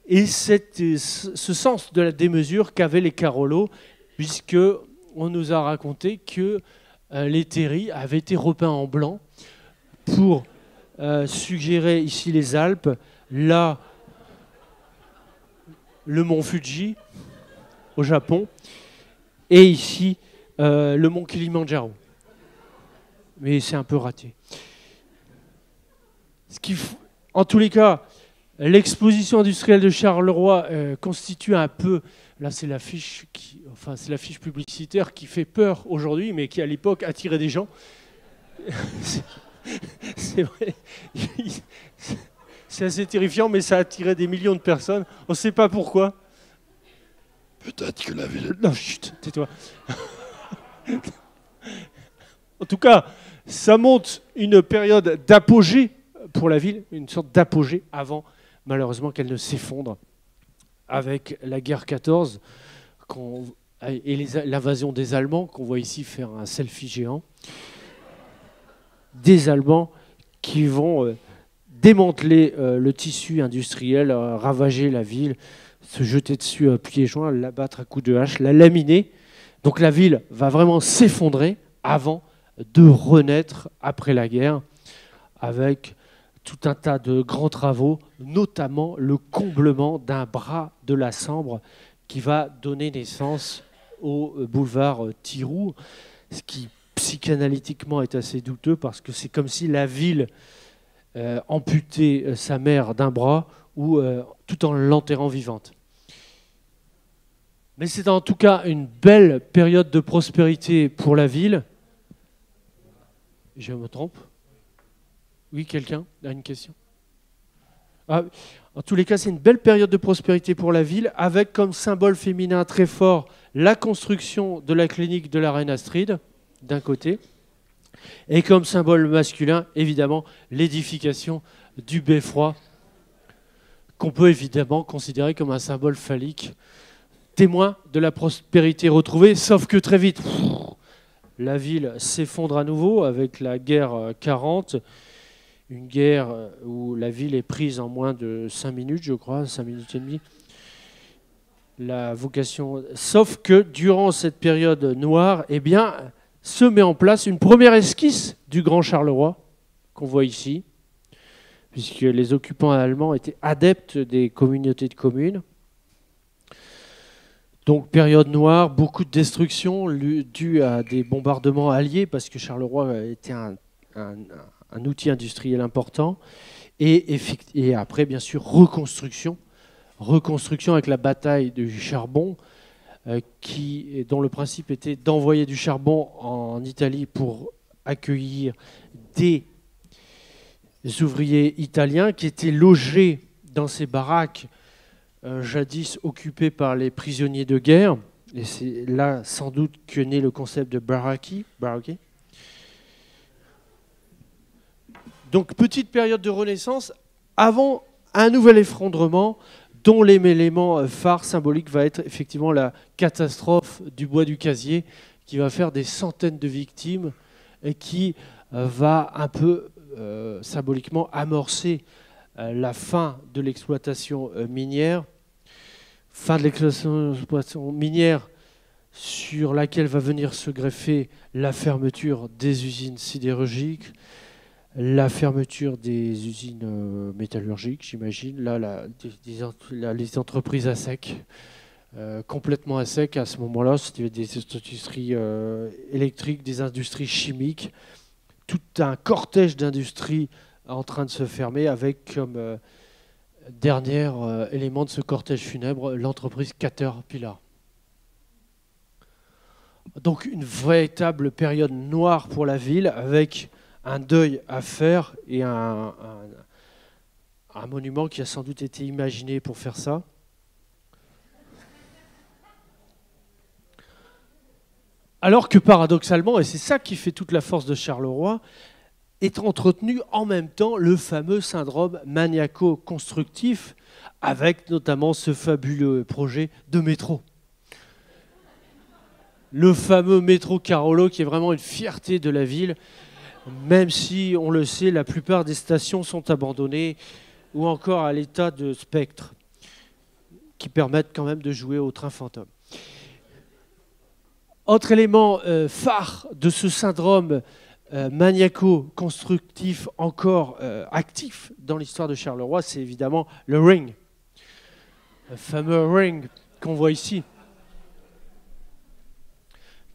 Et ce sens de la démesure qu'avaient les Carolo, puisque on nous a raconté que les terris avaient été repeints en blanc pour suggérer ici les Alpes, là le mont Fuji au Japon, et ici, le mont Kilimandjaro. Mais c'est un peu raté. En tous les cas, l'exposition industrielle de Charleroi constitue un peu... Là, c'est l'affiche publicitaire qui fait peur aujourd'hui, mais qui, à l'époque, attirait des gens. C'est vrai. C'est assez terrifiant, mais ça attirait des millions de personnes. On ne sait pas pourquoi. Peut-être que la ville... Non, chut, tais-toi. En tout cas, ça montre une période d'apogée pour la ville, une sorte d'apogée avant, malheureusement, qu'elle ne s'effondre avec la guerre 14 et l'invasion des Allemands, qu'on voit ici faire un selfie géant. Des Allemands qui vont démanteler le tissu industriel, ravager la ville, se jeter dessus à pieds joints, l'abattre à coups de hache, la laminer. Donc la ville va vraiment s'effondrer avant de renaître après la guerre avec tout un tas de grands travaux, notamment le comblement d'un bras de la Sambre qui va donner naissance au boulevard Thiroux, ce qui psychanalytiquement est assez douteux parce que c'est comme si la ville amputait sa mère d'un bras ou tout en l'enterrant vivante. Mais c'est en tout cas une belle période de prospérité pour la ville. Je me trompe? Oui, quelqu'un a une question? En tous les cas, c'est une belle période de prospérité pour la ville, avec comme symbole féminin très fort la construction de la clinique de la Reine Astrid, d'un côté, et comme symbole masculin, évidemment, l'édification du beffroi, qu'on peut évidemment considérer comme un symbole phallique, témoin de la prospérité retrouvée, sauf que très vite, la ville s'effondre à nouveau avec la guerre 40, une guerre où la ville est prise en moins de 5 minutes, je crois, 5 minutes et demie. La vocation, sauf que durant cette période noire, eh bien, se met en place une première esquisse du Grand Charleroi, qu'on voit ici, puisque les occupants allemands étaient adeptes des communautés de communes. Donc période noire, beaucoup de destruction due à des bombardements alliés, parce que Charleroi était un outil industriel important. Et après, bien sûr, reconstruction avec la bataille du charbon, dont le principe était d'envoyer du charbon en Italie pour accueillir des ouvriers italiens qui étaient logés dans ces baraques jadis occupée par les prisonniers de guerre. Et c'est là sans doute que naît le concept de baraki. Donc petite période de renaissance avant un nouvel effondrement dont l'élément phare symbolique va être effectivement la catastrophe du bois du casier qui va faire des centaines de victimes et qui va un peu symboliquement amorcer la fin de l'exploitation minière. Fin de l'exploitation minière sur laquelle va venir se greffer la fermeture des usines sidérurgiques, la fermeture des usines métallurgiques, j'imagine. Là, les entreprises à sec, complètement à sec à ce moment-là, c'était des industries électriques, des industries chimiques, tout un cortège d'industries en train de se fermer avec comme dernier élément de ce cortège funèbre l'entreprise Caterpillar. Donc une véritable période noire pour la ville avec un deuil à faire et un monument qui a sans doute été imaginé pour faire ça. Alors que paradoxalement, et c'est ça qui fait toute la force de Charleroi, est entretenu en même temps le fameux syndrome maniaco-constructif avec notamment ce fabuleux projet de métro. Le fameux métro Carolo qui est vraiment une fierté de la ville, même si, on le sait, la plupart des stations sont abandonnées ou encore à l'état de spectre, qui permettent quand même de jouer au train fantôme. Autre élément phare de ce syndrome maniaco-constructif encore actif dans l'histoire de Charleroi, c'est évidemment le ring. Le fameux ring qu'on voit ici,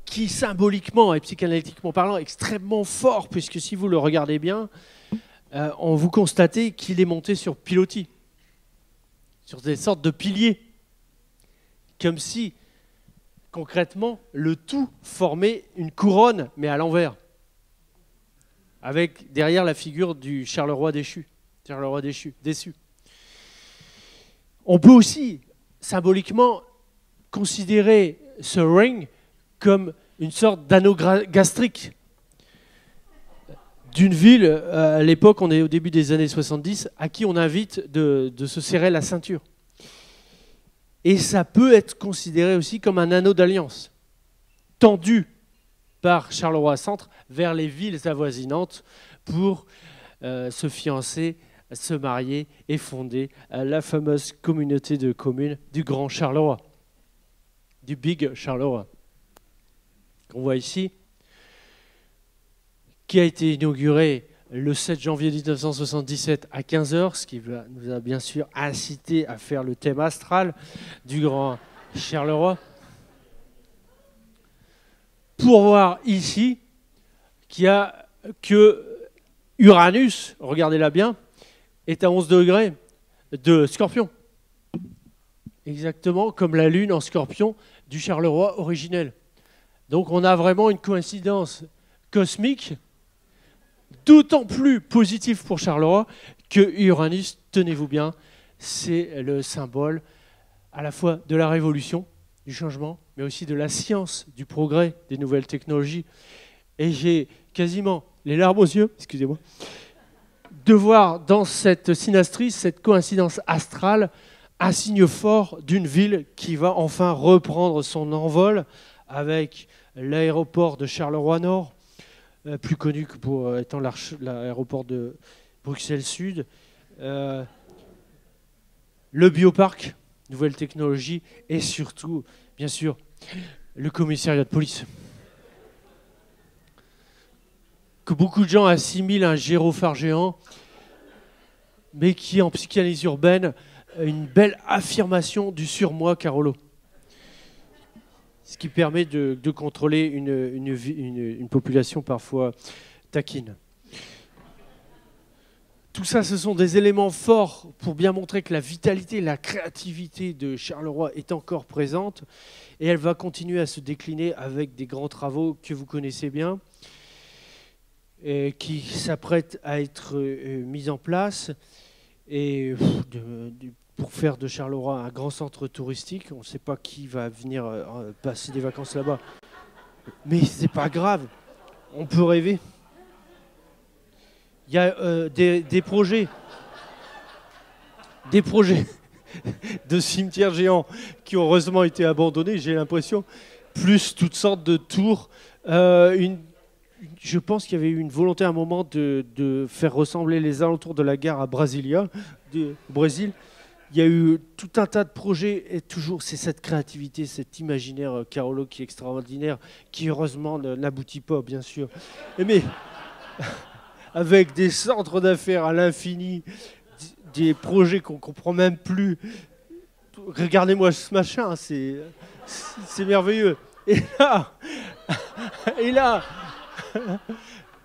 qui symboliquement et psychanalytiquement parlant est extrêmement fort, puisque si vous le regardez bien, vous constatez qu'il est monté sur pilotis, sur des sortes de piliers, comme si, concrètement, le tout formait une couronne, mais à l'envers, avec derrière la figure du Charleroi déchu, déçu. On peut aussi, symboliquement, considérer ce ring comme une sorte d'anneau gastrique d'une ville, à l'époque, on est au début des années 70, à qui on invite de se serrer la ceinture. Et ça peut être considéré aussi comme un anneau d'alliance, tendu par Charleroi-Centre vers les villes avoisinantes pour se fiancer, se marier et fonder la fameuse communauté de communes du Grand Charleroi, du Big Charleroi, qu'on voit ici, qui a été inauguré le 7 janvier 1977 à 15h, ce qui nous a bien sûr incité à faire le thème astral du Grand Charleroi. Pour voir ici qu'il y a que Uranus, regardez-la bien, est à 11 degrés de Scorpion. Exactement comme la Lune en Scorpion du Charleroi originel. Donc on a vraiment une coïncidence cosmique, d'autant plus positive pour Charleroi que Uranus, tenez-vous bien, c'est le symbole à la fois de la révolution, du changement, mais aussi de la science, du progrès, des nouvelles technologies. Et j'ai quasiment les larmes aux yeux, excusez-moi, de voir dans cette synastrie, cette coïncidence astrale, un signe fort d'une ville qui va enfin reprendre son envol avec l'aéroport de Charleroi-Nord, plus connu que pour étant l'aéroport de Bruxelles-Sud, le bioparc, nouvelles technologies et surtout, bien sûr, le commissariat de police. Que beaucoup de gens assimilent à un gyrophare géant, mais qui, en psychanalyse urbaine, une belle affirmation du surmoi Carolo. Ce qui permet de contrôler une population parfois taquine. Tout ça, ce sont des éléments forts pour bien montrer que la vitalité, la créativité de Charleroi est encore présente et elle va continuer à se décliner avec des grands travaux que vous connaissez bien et qui s'apprêtent à être mis en place et pour faire de Charleroi un grand centre touristique. On ne sait pas qui va venir passer des vacances là-bas. Mais c'est pas grave, on peut rêver. Il y a des projets de cimetières géants qui ont heureusement été abandonnés, j'ai l'impression, plus toutes sortes de tours. Je pense qu'il y avait eu une volonté à un moment de faire ressembler les alentours de la gare à Brasilia, au Brésil. Il y a eu tout un tas de projets et toujours c'est cette créativité, cet imaginaire Carolo qui est extraordinaire, qui heureusement n'aboutit pas, bien sûr. Mais avec des centres d'affaires à l'infini, des projets qu'on ne comprend même plus. Regardez-moi ce machin, c'est merveilleux. Et là,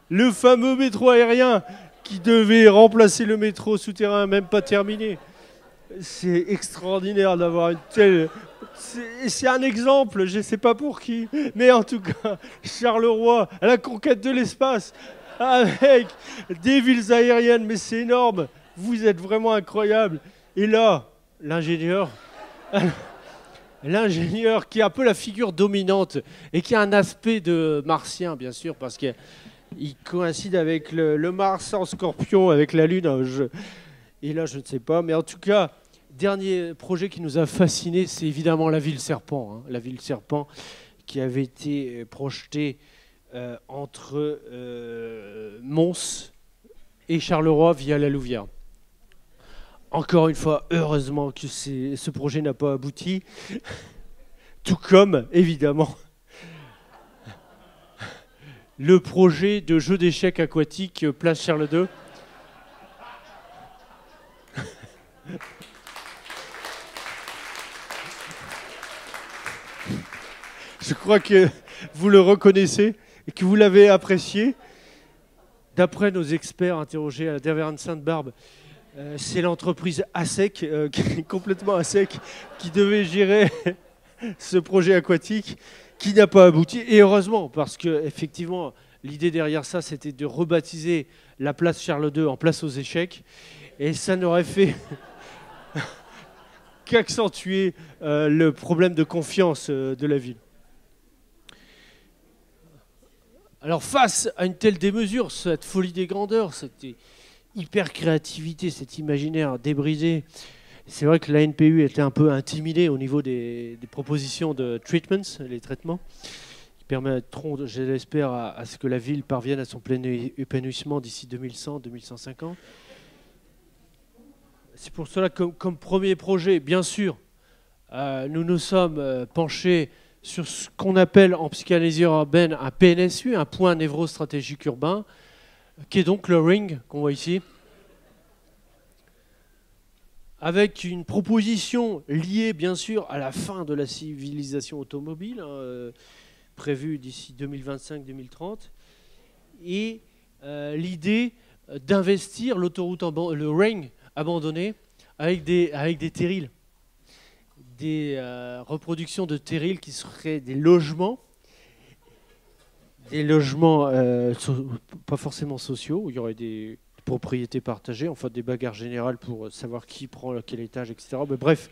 le fameux métro aérien qui devait remplacer le métro souterrain, même pas terminé. C'est extraordinaire d'avoir une telle... C'est un exemple, je ne sais pas pour qui, mais en tout cas, Charleroi, à la conquête de l'espace, avec des villes aériennes, mais c'est énorme, vous êtes vraiment incroyable. Et là, l'ingénieur qui est un peu la figure dominante et qui a un aspect de martien, bien sûr, parce qu'il coïncide avec le Mars en Scorpion, avec la Lune. Et là, je ne sais pas, mais en tout cas... Dernier projet qui nous a fascinés, c'est évidemment la ville Serpent. Hein, la ville Serpent qui avait été projetée entre Mons et Charleroi via la Louvière. Encore une fois, heureusement que ce projet n'a pas abouti. Tout comme, évidemment, le projet de jeu d'échecs aquatique Place Charles II. Je crois que vous le reconnaissez et que vous l'avez apprécié. D'après nos experts interrogés à la Taverne Sainte-Barbe, c'est l'entreprise ASEC, complètement ASEC, qui devait gérer ce projet aquatique qui n'a pas abouti. Et heureusement, parce qu'effectivement, l'idée derrière ça, c'était de rebaptiser la place Charles II en place aux échecs. Et ça n'aurait fait qu'accentuer le problème de confiance de la ville. Alors face à une telle démesure, cette folie des grandeurs, cette hyper-créativité, cet imaginaire débridé, c'est vrai que la NPU était un peu intimidée au niveau des propositions de treatments, les traitements, qui permettront, je l'espère, à ce que la ville parvienne à son plein épanouissement d'ici 2100, 2150. C'est pour cela que, comme premier projet, bien sûr, nous nous sommes penchés sur ce qu'on appelle en psychanalyse urbaine un PNSU, un point névrostratégique urbain, qui est donc le ring qu'on voit ici, avec une proposition liée bien sûr à la fin de la civilisation automobile, prévue d'ici 2025-2030, et l'idée d'investir l'autoroute, le ring abandonné, avec des terrils. Des reproductions de terrils qui seraient des logements pas forcément sociaux, où il y aurait des propriétés partagées, enfin des bagarres générales pour savoir qui prend quel étage, etc. Mais bref,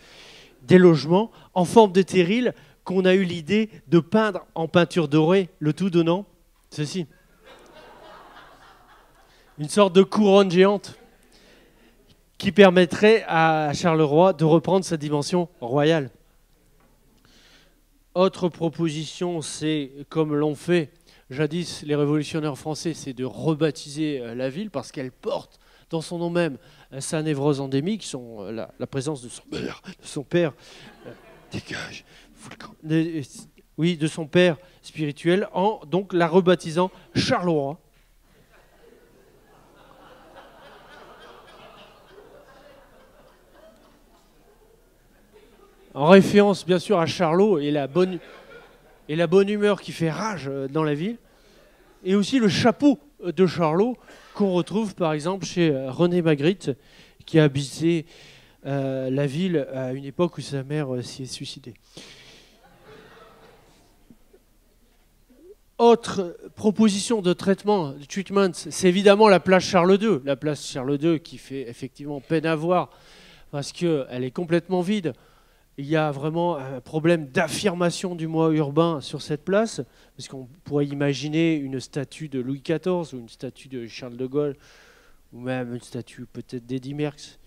des logements en forme de terrils qu'on a eu l'idée de peindre en peinture dorée, le tout donnant ceci. Une sorte de couronne géante qui permettrait à Charleroi de reprendre sa dimension royale. Autre proposition, c'est, comme l'ont fait jadis les révolutionnaires français, c'est de rebaptiser la ville parce qu'elle porte dans son nom même sa névrose endémique, la présence de son père, dégage, oui, de son père spirituel, en donc la rebaptisant Charleroi. En référence bien sûr à Charlot et la bonne humeur qui fait rage dans la ville. Et aussi le chapeau de Charlot qu'on retrouve par exemple chez René Magritte qui a habité la ville à une époque où sa mère s'y est suicidée. Autre proposition de traitement, de treatment, c'est évidemment la place Charles II. La place Charles II qui fait effectivement peine à voir parce qu'elle est complètement vide. Il y a vraiment un problème d'affirmation du moi urbain sur cette place, parce qu'on pourrait imaginer une statue de Louis XIV ou une statue de Charles de Gaulle, ou même une statue peut-être d'Eddy Merckx,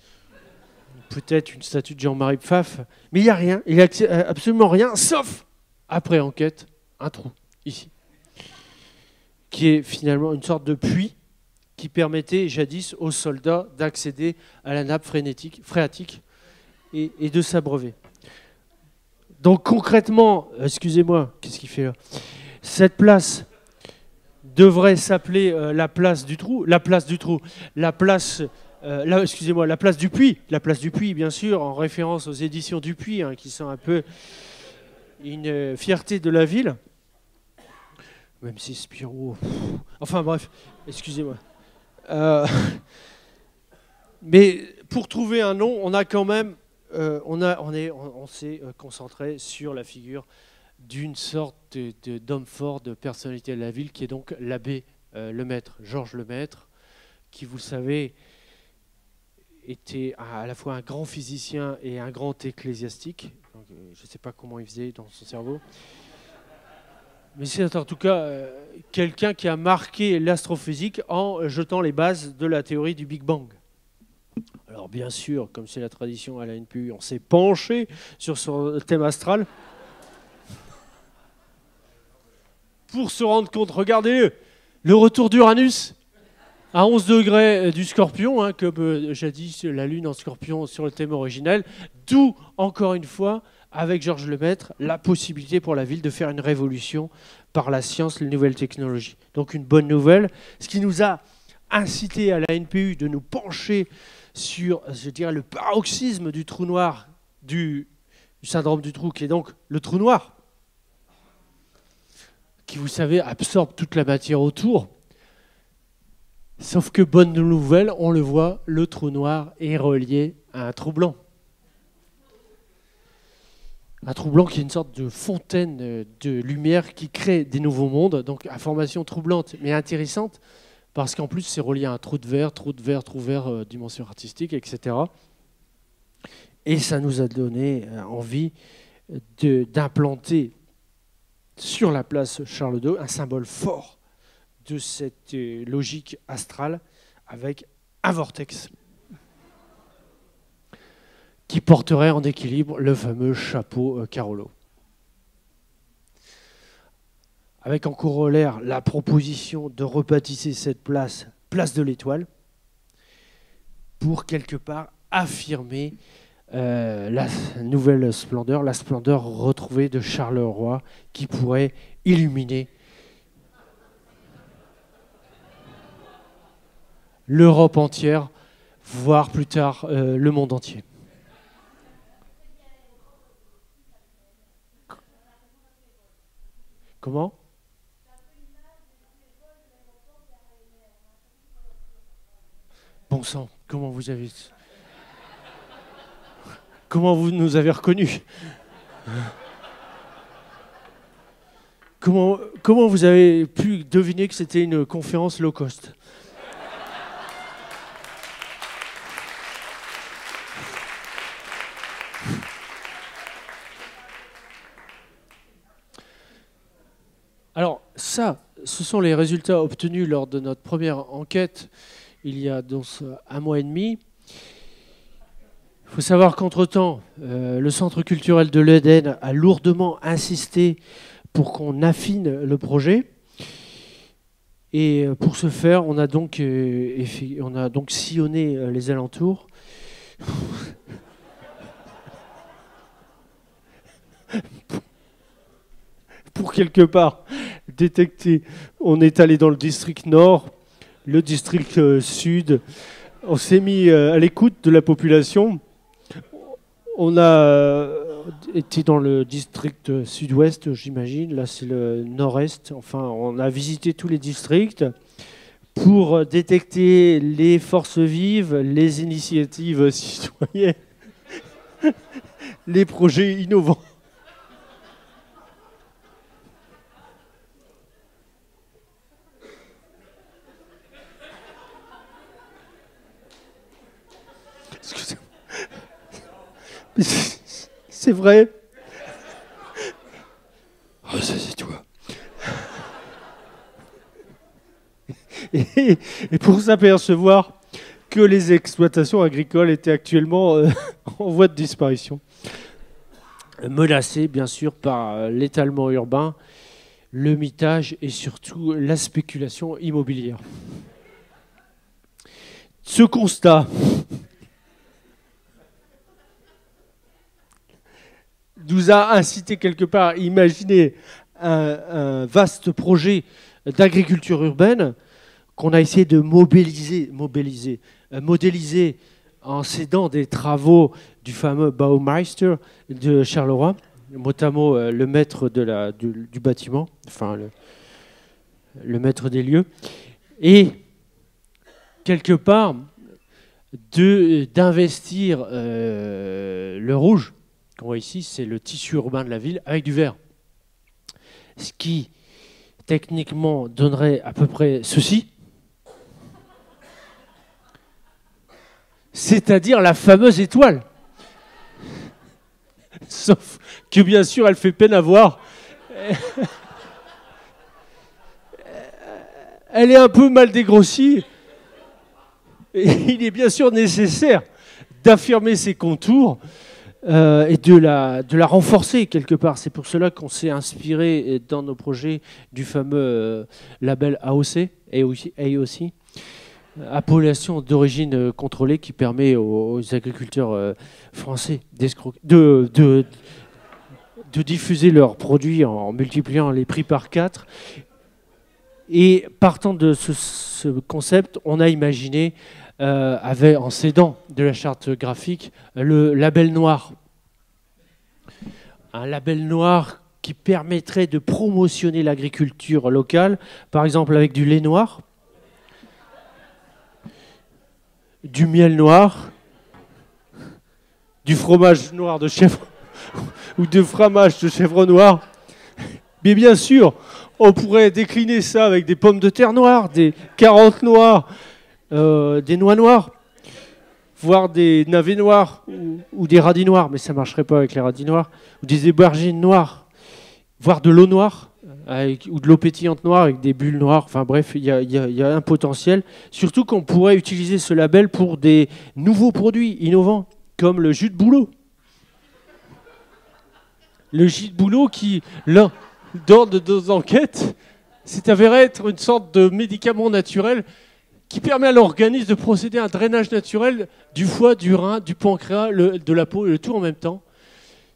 peut-être une statue de Jean-Marie Pfaff, mais il n'y a rien, il n'y a absolument rien, sauf, après enquête, un trou, ici, qui est finalement une sorte de puits qui permettait jadis aux soldats d'accéder à la nappe phréatique et de s'abreuver. Donc concrètement, excusez-moi, qu'est-ce qu'il fait là? Cette place devrait s'appeler la place du trou, la place du puits, la place du puits, bien sûr, en référence aux éditions du puits, hein, qui sont un peu une fierté de la ville. Même si Spirou... Enfin bref, excusez-moi. Mais pour trouver un nom, on a quand même... on s'est concentré sur la figure d'une sorte d'homme fort, de personnalité de la ville, qui est donc l'abbé Lemaître, Georges Lemaître, qui, vous le savez, était à la fois un grand physicien et un grand ecclésiastique. Donc, je ne sais pas comment il faisait dans son cerveau. Mais c'est en tout cas quelqu'un qui a marqué l'astrophysique en jetant les bases de la théorie du Big Bang. Alors bien sûr, comme c'est la tradition à la NPU, on s'est penché sur son thème astral pour se rendre compte, regardez le retour d'Uranus à 11 degrés du Scorpion, hein, comme jadis la Lune en Scorpion sur le thème originel, d'où, encore une fois, avec Georges Lemaître, la possibilité pour la ville de faire une révolution par la science, les nouvelles technologies. Donc une bonne nouvelle, ce qui nous a incité à la NPU de nous pencher sur, je dirais, le paroxysme du trou noir, du syndrome du trou, qui est donc le trou noir, qui, vous savez, absorbe toute la matière autour. Sauf que, bonne nouvelle, on le voit, le trou noir est relié à un trou blanc. Un trou blanc qui est une sorte de fontaine de lumière qui crée des nouveaux mondes, donc information troublante mais intéressante, parce qu'en plus c'est relié à un trou de verre, dimension artistique, etc. Et ça nous a donné envie d'implanter sur la place Charles II un symbole fort de cette logique astrale avec un vortex qui porterait en équilibre le fameux chapeau Carolo. Avec en corollaire la proposition de rebaptiser cette place Place de l'Étoile pour quelque part affirmer la nouvelle splendeur, la splendeur retrouvée de Charleroi qui pourrait illuminer l'Europe entière, voire plus tard le monde entier. Comment ? Bon sang, comment vous nous avez reconnus ? Comment vous avez pu deviner que c'était une conférence low cost ? Alors ça, ce sont les résultats obtenus lors de notre première enquête il y a donc 1 mois et demi. Il faut savoir qu'entre-temps, le Centre culturel de l'Éden a lourdement insisté pour qu'on affine le projet. Et pour ce faire, on a donc sillonné les alentours. Pour quelque part détecter, on est allé dans le district nord, le district sud, on s'est mis à l'écoute de la population. On a été dans le district sud-ouest, j'imagine, là c'est le nord-est, enfin on a visité tous les districts pour détecter les forces vives, les initiatives citoyennes, les projets innovants. c'est vrai. Oh, ça c'est toi. Et pour s'apercevoir que les exploitations agricoles étaient actuellement en voie de disparition. Menacées, bien sûr, par l'étalement urbain, le mitage et surtout la spéculation immobilière. Ce constat nous a incité quelque part à imaginer un vaste projet d'agriculture urbaine qu'on a essayé de modéliser en s'aidant des travaux du fameux Baumeister de Charleroi, notamment le maître du bâtiment, enfin le maître des lieux, et quelque part d'investir le rouge, qu'on voit ici, c'est le tissu urbain de la ville, avec du vert. Ce qui, techniquement, donnerait à peu près ceci, c'est-à-dire la fameuse étoile. Sauf que, bien sûr, elle fait peine à voir. Elle est un peu mal dégrossie. Et il est bien sûr nécessaire d'affirmer ses contours et de la renforcer quelque part. C'est pour cela qu'on s'est inspiré dans nos projets du fameux label AOC, AOC, appellation d'origine contrôlée, qui permet aux agriculteurs français de diffuser leurs produits en multipliant les prix par 4. Et partant de ce concept, on a imaginé, en s'aidant de la charte graphique, le label noir. Un label noir qui permettrait de promotionner l'agriculture locale, par exemple avec du lait noir, du miel noir, du fromage noir de chèvre ou de fromage de chèvre noir. Mais bien sûr, on pourrait décliner ça avec des pommes de terre noires, des carottes noires, des noix noires, voire des navets noirs ou des radis noirs, mais ça ne marcherait pas avec les radis noirs, ou des aubergines noires, voire de l'eau noire, ou de l'eau pétillante noire avec des bulles noires. Enfin bref, il y a un potentiel. Surtout qu'on pourrait utiliser ce label pour des nouveaux produits innovants, comme le jus de bouleau. Le jus de bouleau qui, lors de nos enquêtes, s'est avéré être une sorte de médicament naturel qui permet à l'organisme de procéder à un drainage naturel du foie, du rein, du pancréas, de la peau, et le tout en même temps.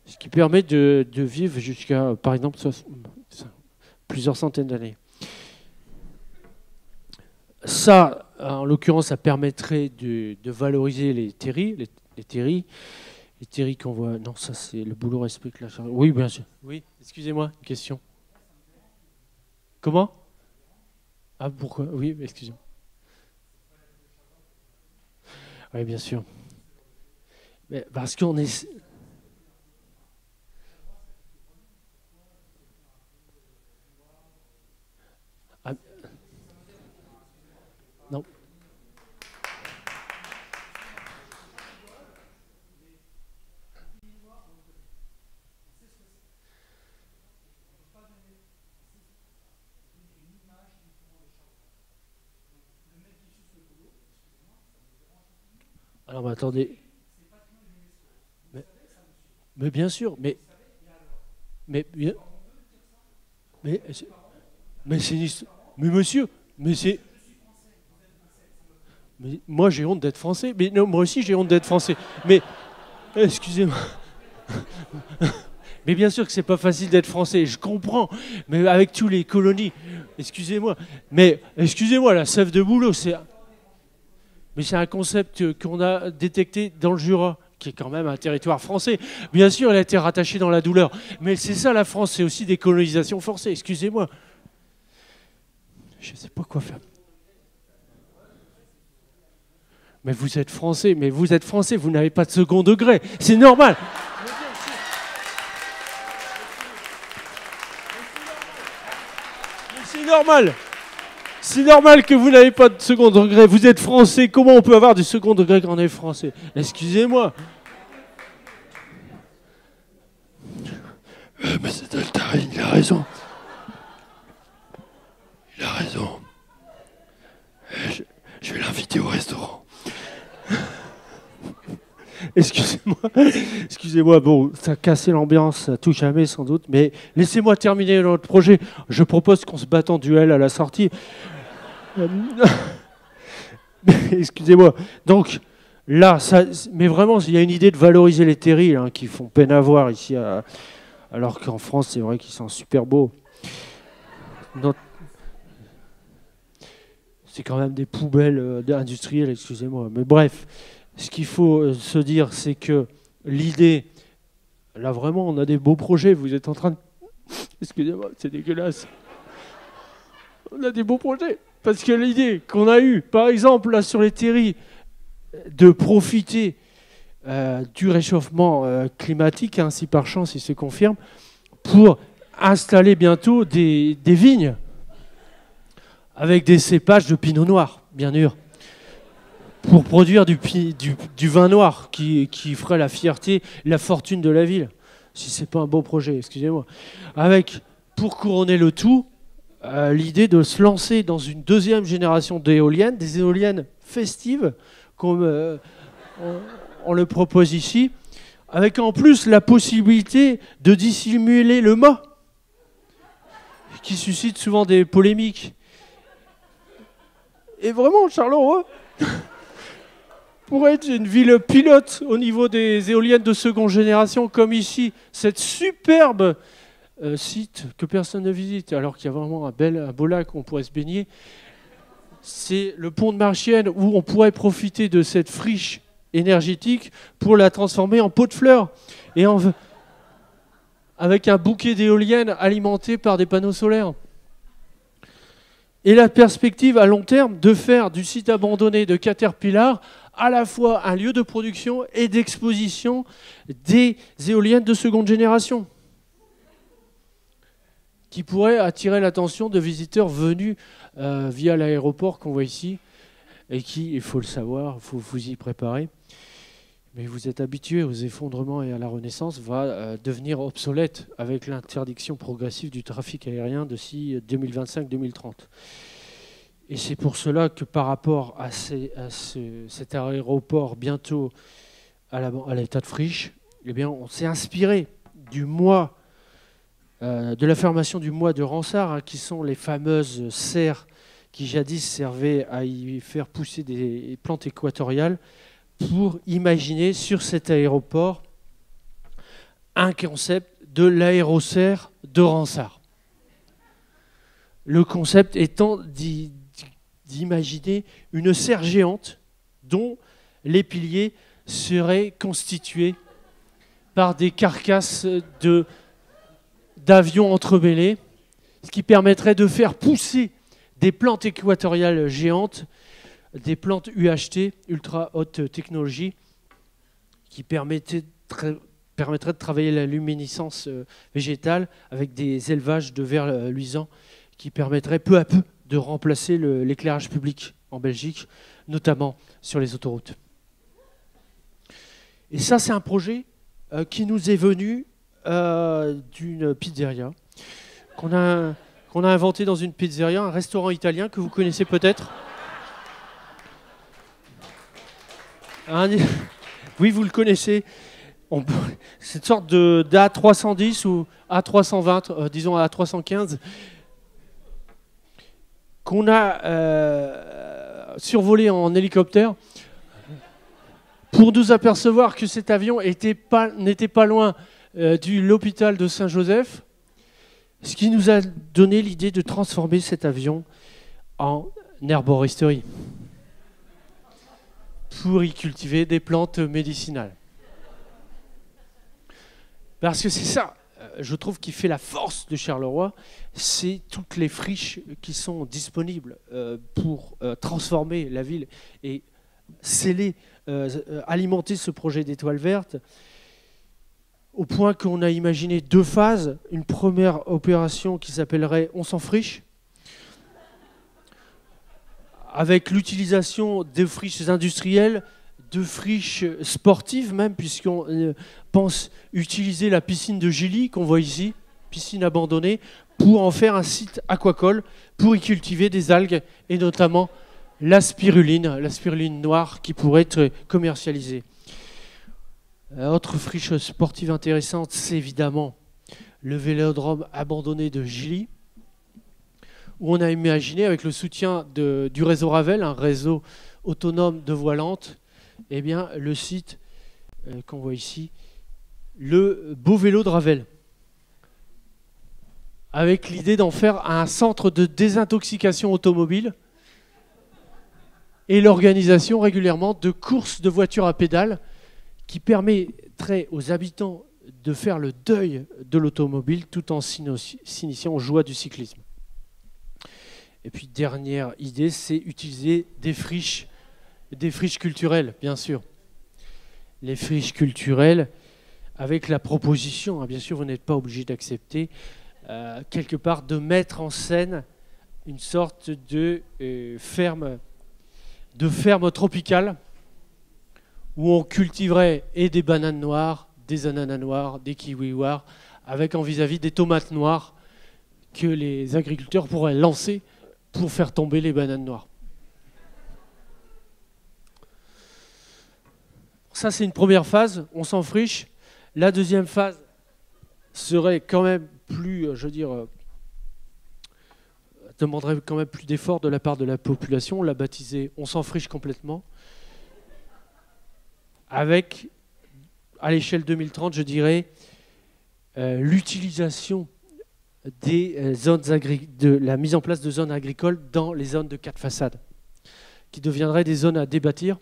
Ce qui permet de vivre jusqu'à, par exemple, plusieurs centaines d'années. Ça, en l'occurrence, ça permettrait de valoriser les terris. Les terris qu'on voit... Non, ça, c'est le boulot respecte la charge. Oui, bien sûr. Oui, excusez-moi, une question. Comment? Ah, pourquoi? Oui, excusez-moi. Oui, bien sûr. Mais parce qu'on est... Ah. Non. Alors, mais attendez. Mais bien sûr, mais c'est une histoire. Mais monsieur, mais c'est. Mais moi j'ai honte d'être français. Mais non, moi aussi j'ai honte d'être français. Mais excusez-moi. Mais bien sûr que c'est pas facile d'être français, je comprends. Mais avec tous les colonies, excusez-moi. Mais excusez-moi, la sève de bouleau, c'est. Mais c'est un concept qu'on a détecté dans le Jura, qui est quand même un territoire français. Bien sûr, elle a été rattachée dans la douleur. Mais c'est ça la France, c'est aussi des colonisations forcées, excusez-moi. Je ne sais pas quoi faire. Mais vous êtes français, vous n'avez pas de second degré. C'est normal. C'est normal. C'est normal que vous n'avez pas de second degré. Vous êtes français. Comment on peut avoir du second degré quand on est français? Excusez-moi. mais c'est Deltarine, il a raison. Il a raison. Je vais l'inviter au restaurant. Excusez-moi, bon, ça a cassé l'ambiance, ça touche jamais sans doute, mais laissez-moi terminer notre projet. Je propose qu'on se batte en duel à la sortie. Excusez-moi. Donc, là, mais vraiment, il y a une idée de valoriser les terrils hein, qui font peine à voir ici, alors qu'en France, c'est vrai qu'ils sont super beaux. C'est quand même des poubelles industrielles, excusez-moi. Mais bref, ce qu'il faut se dire, c'est que l'idée, là vraiment, on a des beaux projets. Vous êtes en train de... Excusez-moi, c'est dégueulasse. On a des beaux projets. Parce que l'idée qu'on a eue, par exemple, là sur les terrils, de profiter du réchauffement climatique, hein, si par chance il se confirme, pour installer bientôt des vignes avec des cépages de pinot noir, bien sûr, pour produire du vin noir qui ferait la fierté, la fortune de la ville, si c'est pas un beau projet, excusez-moi. Avec, pour couronner le tout, l'idée de se lancer dans une deuxième génération d'éoliennes, des éoliennes festives, comme on le propose ici, avec en plus la possibilité de dissimuler le mât, qui suscite souvent des polémiques. Et vraiment, Charleroi pourrait être une ville pilote au niveau des éoliennes de seconde génération, comme ici, cette superbe site que personne ne visite, alors qu'il y a vraiment un beau lac où on pourrait se baigner. C'est le pont de Marchienne, où on pourrait profiter de cette friche énergétique pour la transformer en pot de fleurs, et avec un bouquet d'éoliennes alimenté par des panneaux solaires. Et la perspective à long terme de faire du site abandonné de Caterpillar à la fois un lieu de production et d'exposition des éoliennes de seconde génération, qui pourrait attirer l'attention de visiteurs venus via l'aéroport qu'on voit ici, et qui, il faut le savoir, il faut vous y préparer, mais vous êtes habitués aux effondrements et à la renaissance, va devenir obsolète avec l'interdiction progressive du trafic aérien d'ici 2025-2030. Et c'est pour cela que par rapport à cet aéroport bientôt à l'état de friche, eh bien, on s'est inspiré du mois, de la formation du mois de Ransard, hein, qui sont les fameuses serres qui jadis servaient à y faire pousser des plantes équatoriales, pour imaginer sur cet aéroport un concept de l'aéroserre de Ransard. Le concept étant d'imaginer une serre géante dont les piliers seraient constitués par des carcasses d'avions entremêlés, ce qui permettrait de faire pousser des plantes équatoriales géantes, des plantes UHT, ultra haute technologie, qui permettraient de travailler la luminescence végétale avec des élevages de vers luisants qui permettraient peu à peu de remplacer l'éclairage public en Belgique, notamment sur les autoroutes. Et ça, c'est un projet qui nous est venu d'une pizzeria qu'on a inventé dans une pizzeria, un restaurant italien que vous connaissez peut-être. Oui, vous le connaissez. C'est une sorte d'A310 ou A320, disons A315, qu'on a survolé en hélicoptère pour nous apercevoir que cet avion n'était pas loin de l'hôpital de Saint-Joseph, ce qui nous a donné l'idée de transformer cet avion en herboristerie pour y cultiver des plantes médicinales. Parce que c'est ça, je trouve, qui fait la force de Charleroi, c'est toutes les friches qui sont disponibles pour transformer la ville et sceller, alimenter ce projet d'étoile verte, au point qu'on a imaginé 2 phases. Une première opération qui s'appellerait « On s'en friche », avec l'utilisation de friches industrielles, de friches sportives même, puisqu'on pense utiliser la piscine de Gilly qu'on voit ici, piscine abandonnée pour en faire un site aquacole, pour y cultiver des algues et notamment la spiruline noire qui pourrait être commercialisée. Autre friche sportive intéressante, c'est évidemment le vélodrome abandonné de Gilly, où on a imaginé, avec le soutien du réseau Ravel, un réseau autonome de voies lentes, eh bien, le site qu'on voit ici, le beau vélo de Ravel, avec l'idée d'en faire un centre de désintoxication automobile et l'organisation régulièrement de courses de voitures à pédales qui permettrait aux habitants de faire le deuil de l'automobile tout en s'initiant aux joies du cyclisme. Et puis dernière idée, c'est utiliser des friches culturelles, bien sûr. Les friches culturelles, avec la proposition, bien sûr vous n'êtes pas obligé d'accepter, quelque part de mettre en scène une sorte de ferme tropicale où on cultiverait et des bananes noires, des ananas noirs, des kiwis noirs, avec en vis-à-vis des tomates noires que les agriculteurs pourraient lancer pour faire tomber les bananes noires. Ça, c'est une première phase, on s'en friche. La deuxième phase serait quand même plus, demanderait quand même plus d'efforts de la part de la population. On l'a baptisé « On s'en friche complètement ». Avec, à l'échelle 2030, je dirais, l'utilisation des de la mise en place de zones agricoles dans les zones de 4 façades, qui deviendraient des zones à débâtir,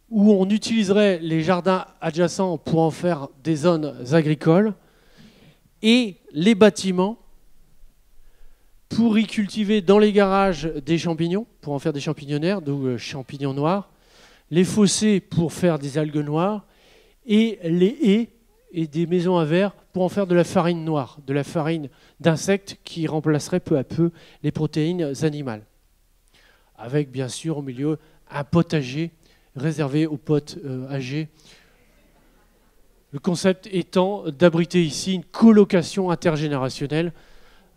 où on utiliserait les jardins adjacents pour en faire des zones agricoles, et les bâtiments pour y cultiver dans les garages des champignons, pour en faire des champignonnaires, d'où champignons noirs, les fossés pour faire des algues noires, et les haies et des maisons à verre pour en faire de la farine noire, de la farine d'insectes qui remplacerait peu à peu les protéines animales. Avec bien sûr au milieu un potager réservé aux potes âgés. Le concept étant d'abriter ici une colocation intergénérationnelle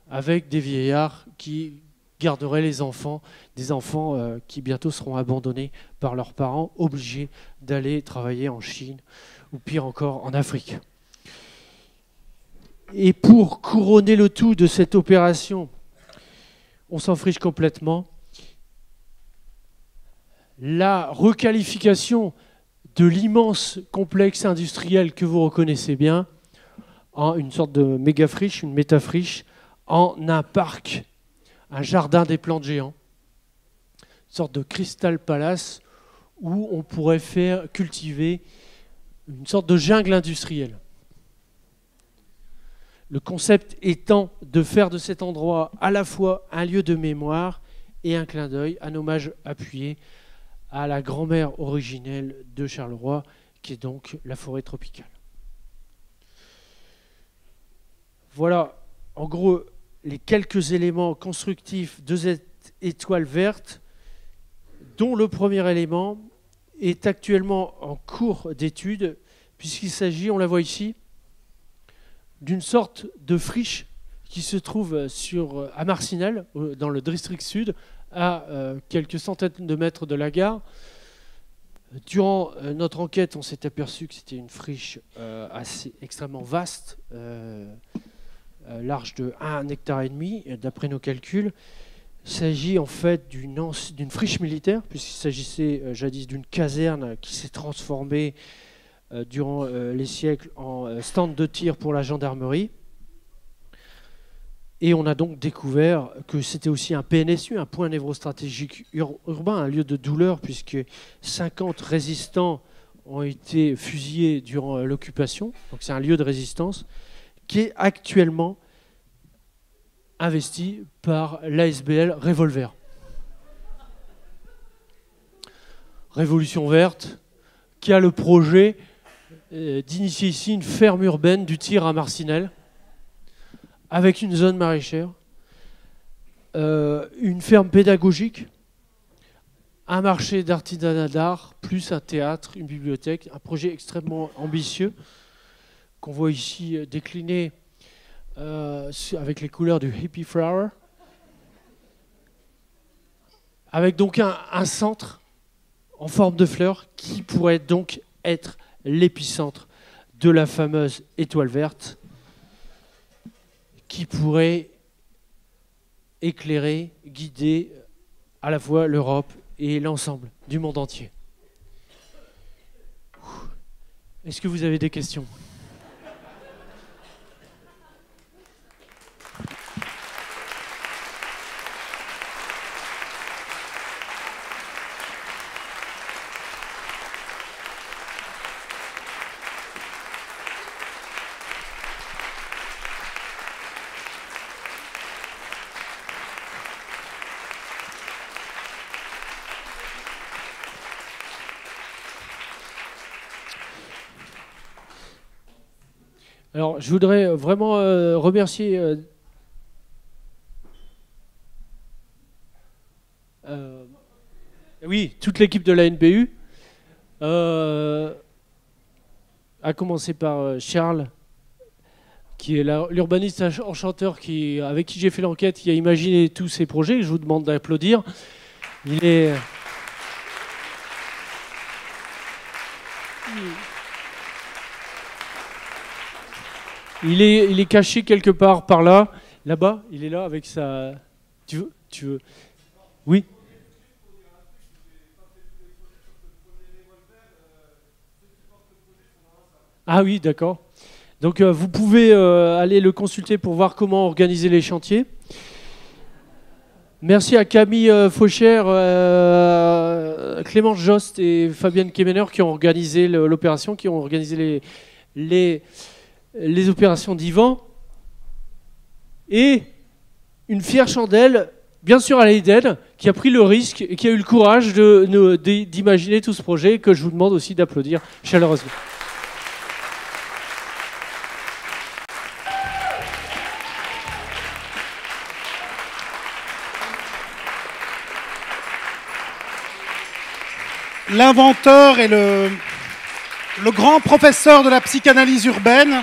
avec des vieillards qui garderaient les enfants, des enfants qui bientôt seront abandonnés par leurs parents, obligés d'aller travailler en Chine ou pire encore en Afrique. Et pour couronner le tout de cette opération, on s'en friche complètement, la requalification de l'immense complexe industriel que vous reconnaissez bien en une sorte de méga friche, une métafriche, en un parc, un jardin des plantes géants, une sorte de Crystal Palace où on pourrait faire cultiver une sorte de jungle industrielle. Le concept étant de faire de cet endroit à la fois un lieu de mémoire et un clin d'œil, un hommage appuyé à la grand-mère originelle de Charleroi, qui est donc la forêt tropicale. Voilà, en gros, les quelques éléments constructifs de cette étoile verte, dont le premier élément est actuellement en cours d'étude, puisqu'il s'agit, on la voit ici, d'une sorte de friche qui se trouve à Marcinelle, dans le district sud, à quelques centaines de mètres de la gare. Durant notre enquête, on s'est aperçu que c'était une friche extrêmement vaste, large de 1,5 hectare, d'après nos calculs. Il s'agit en fait d'une friche militaire, puisqu'il s'agissait jadis d'une caserne qui s'est transformée durant les siècles en stand de tir pour la gendarmerie. Et on a donc découvert que c'était aussi un PNSU, un point névrostratégique urbain, un lieu de douleur, puisque 50 résistants ont été fusillés durant l'occupation. Donc c'est un lieu de résistance qui est actuellement investi par l'ASBL Revolver. Révolution verte, qui a le projet d'initier ici une ferme urbaine du tir à Marcinelle, avec une zone maraîchère, une ferme pédagogique, un marché d'artisanat d'art, plus un théâtre, une bibliothèque, un projet extrêmement ambitieux qu'on voit ici décliné avec les couleurs du Hippie Flower, avec donc un centre en forme de fleur qui pourrait donc être l'épicentre de la fameuse étoile verte, qui pourrait éclairer, guider à la fois l'Europe et l'ensemble du monde entier. Est-ce que vous avez des questions ? Alors, je voudrais vraiment remercier oui, toute l'équipe de la NPU, à commencer par Charles, qui est l'urbaniste enchanteur avec qui j'ai fait l'enquête, qui a imaginé tous ces projets. Je vous demande d'applaudir. Il est... Il est caché quelque part par là. Là-bas, il est là avec sa... Tu veux Oui. Ah oui, d'accord. Donc vous pouvez aller le consulter pour voir comment organiser les chantiers. Merci à Camille Fauchère, Clémence Jost et Fabienne Kemener qui ont organisé l'opération, qui ont organisé les opérations d'Yvan. Et une fière chandelle, bien sûr à l'Eden, qui a pris le risque et qui a eu le courage d'imaginer tout ce projet, que je vous demande aussi d'applaudir chaleureusement. L'inventeur et le grand professeur de la psychanalyse urbaine,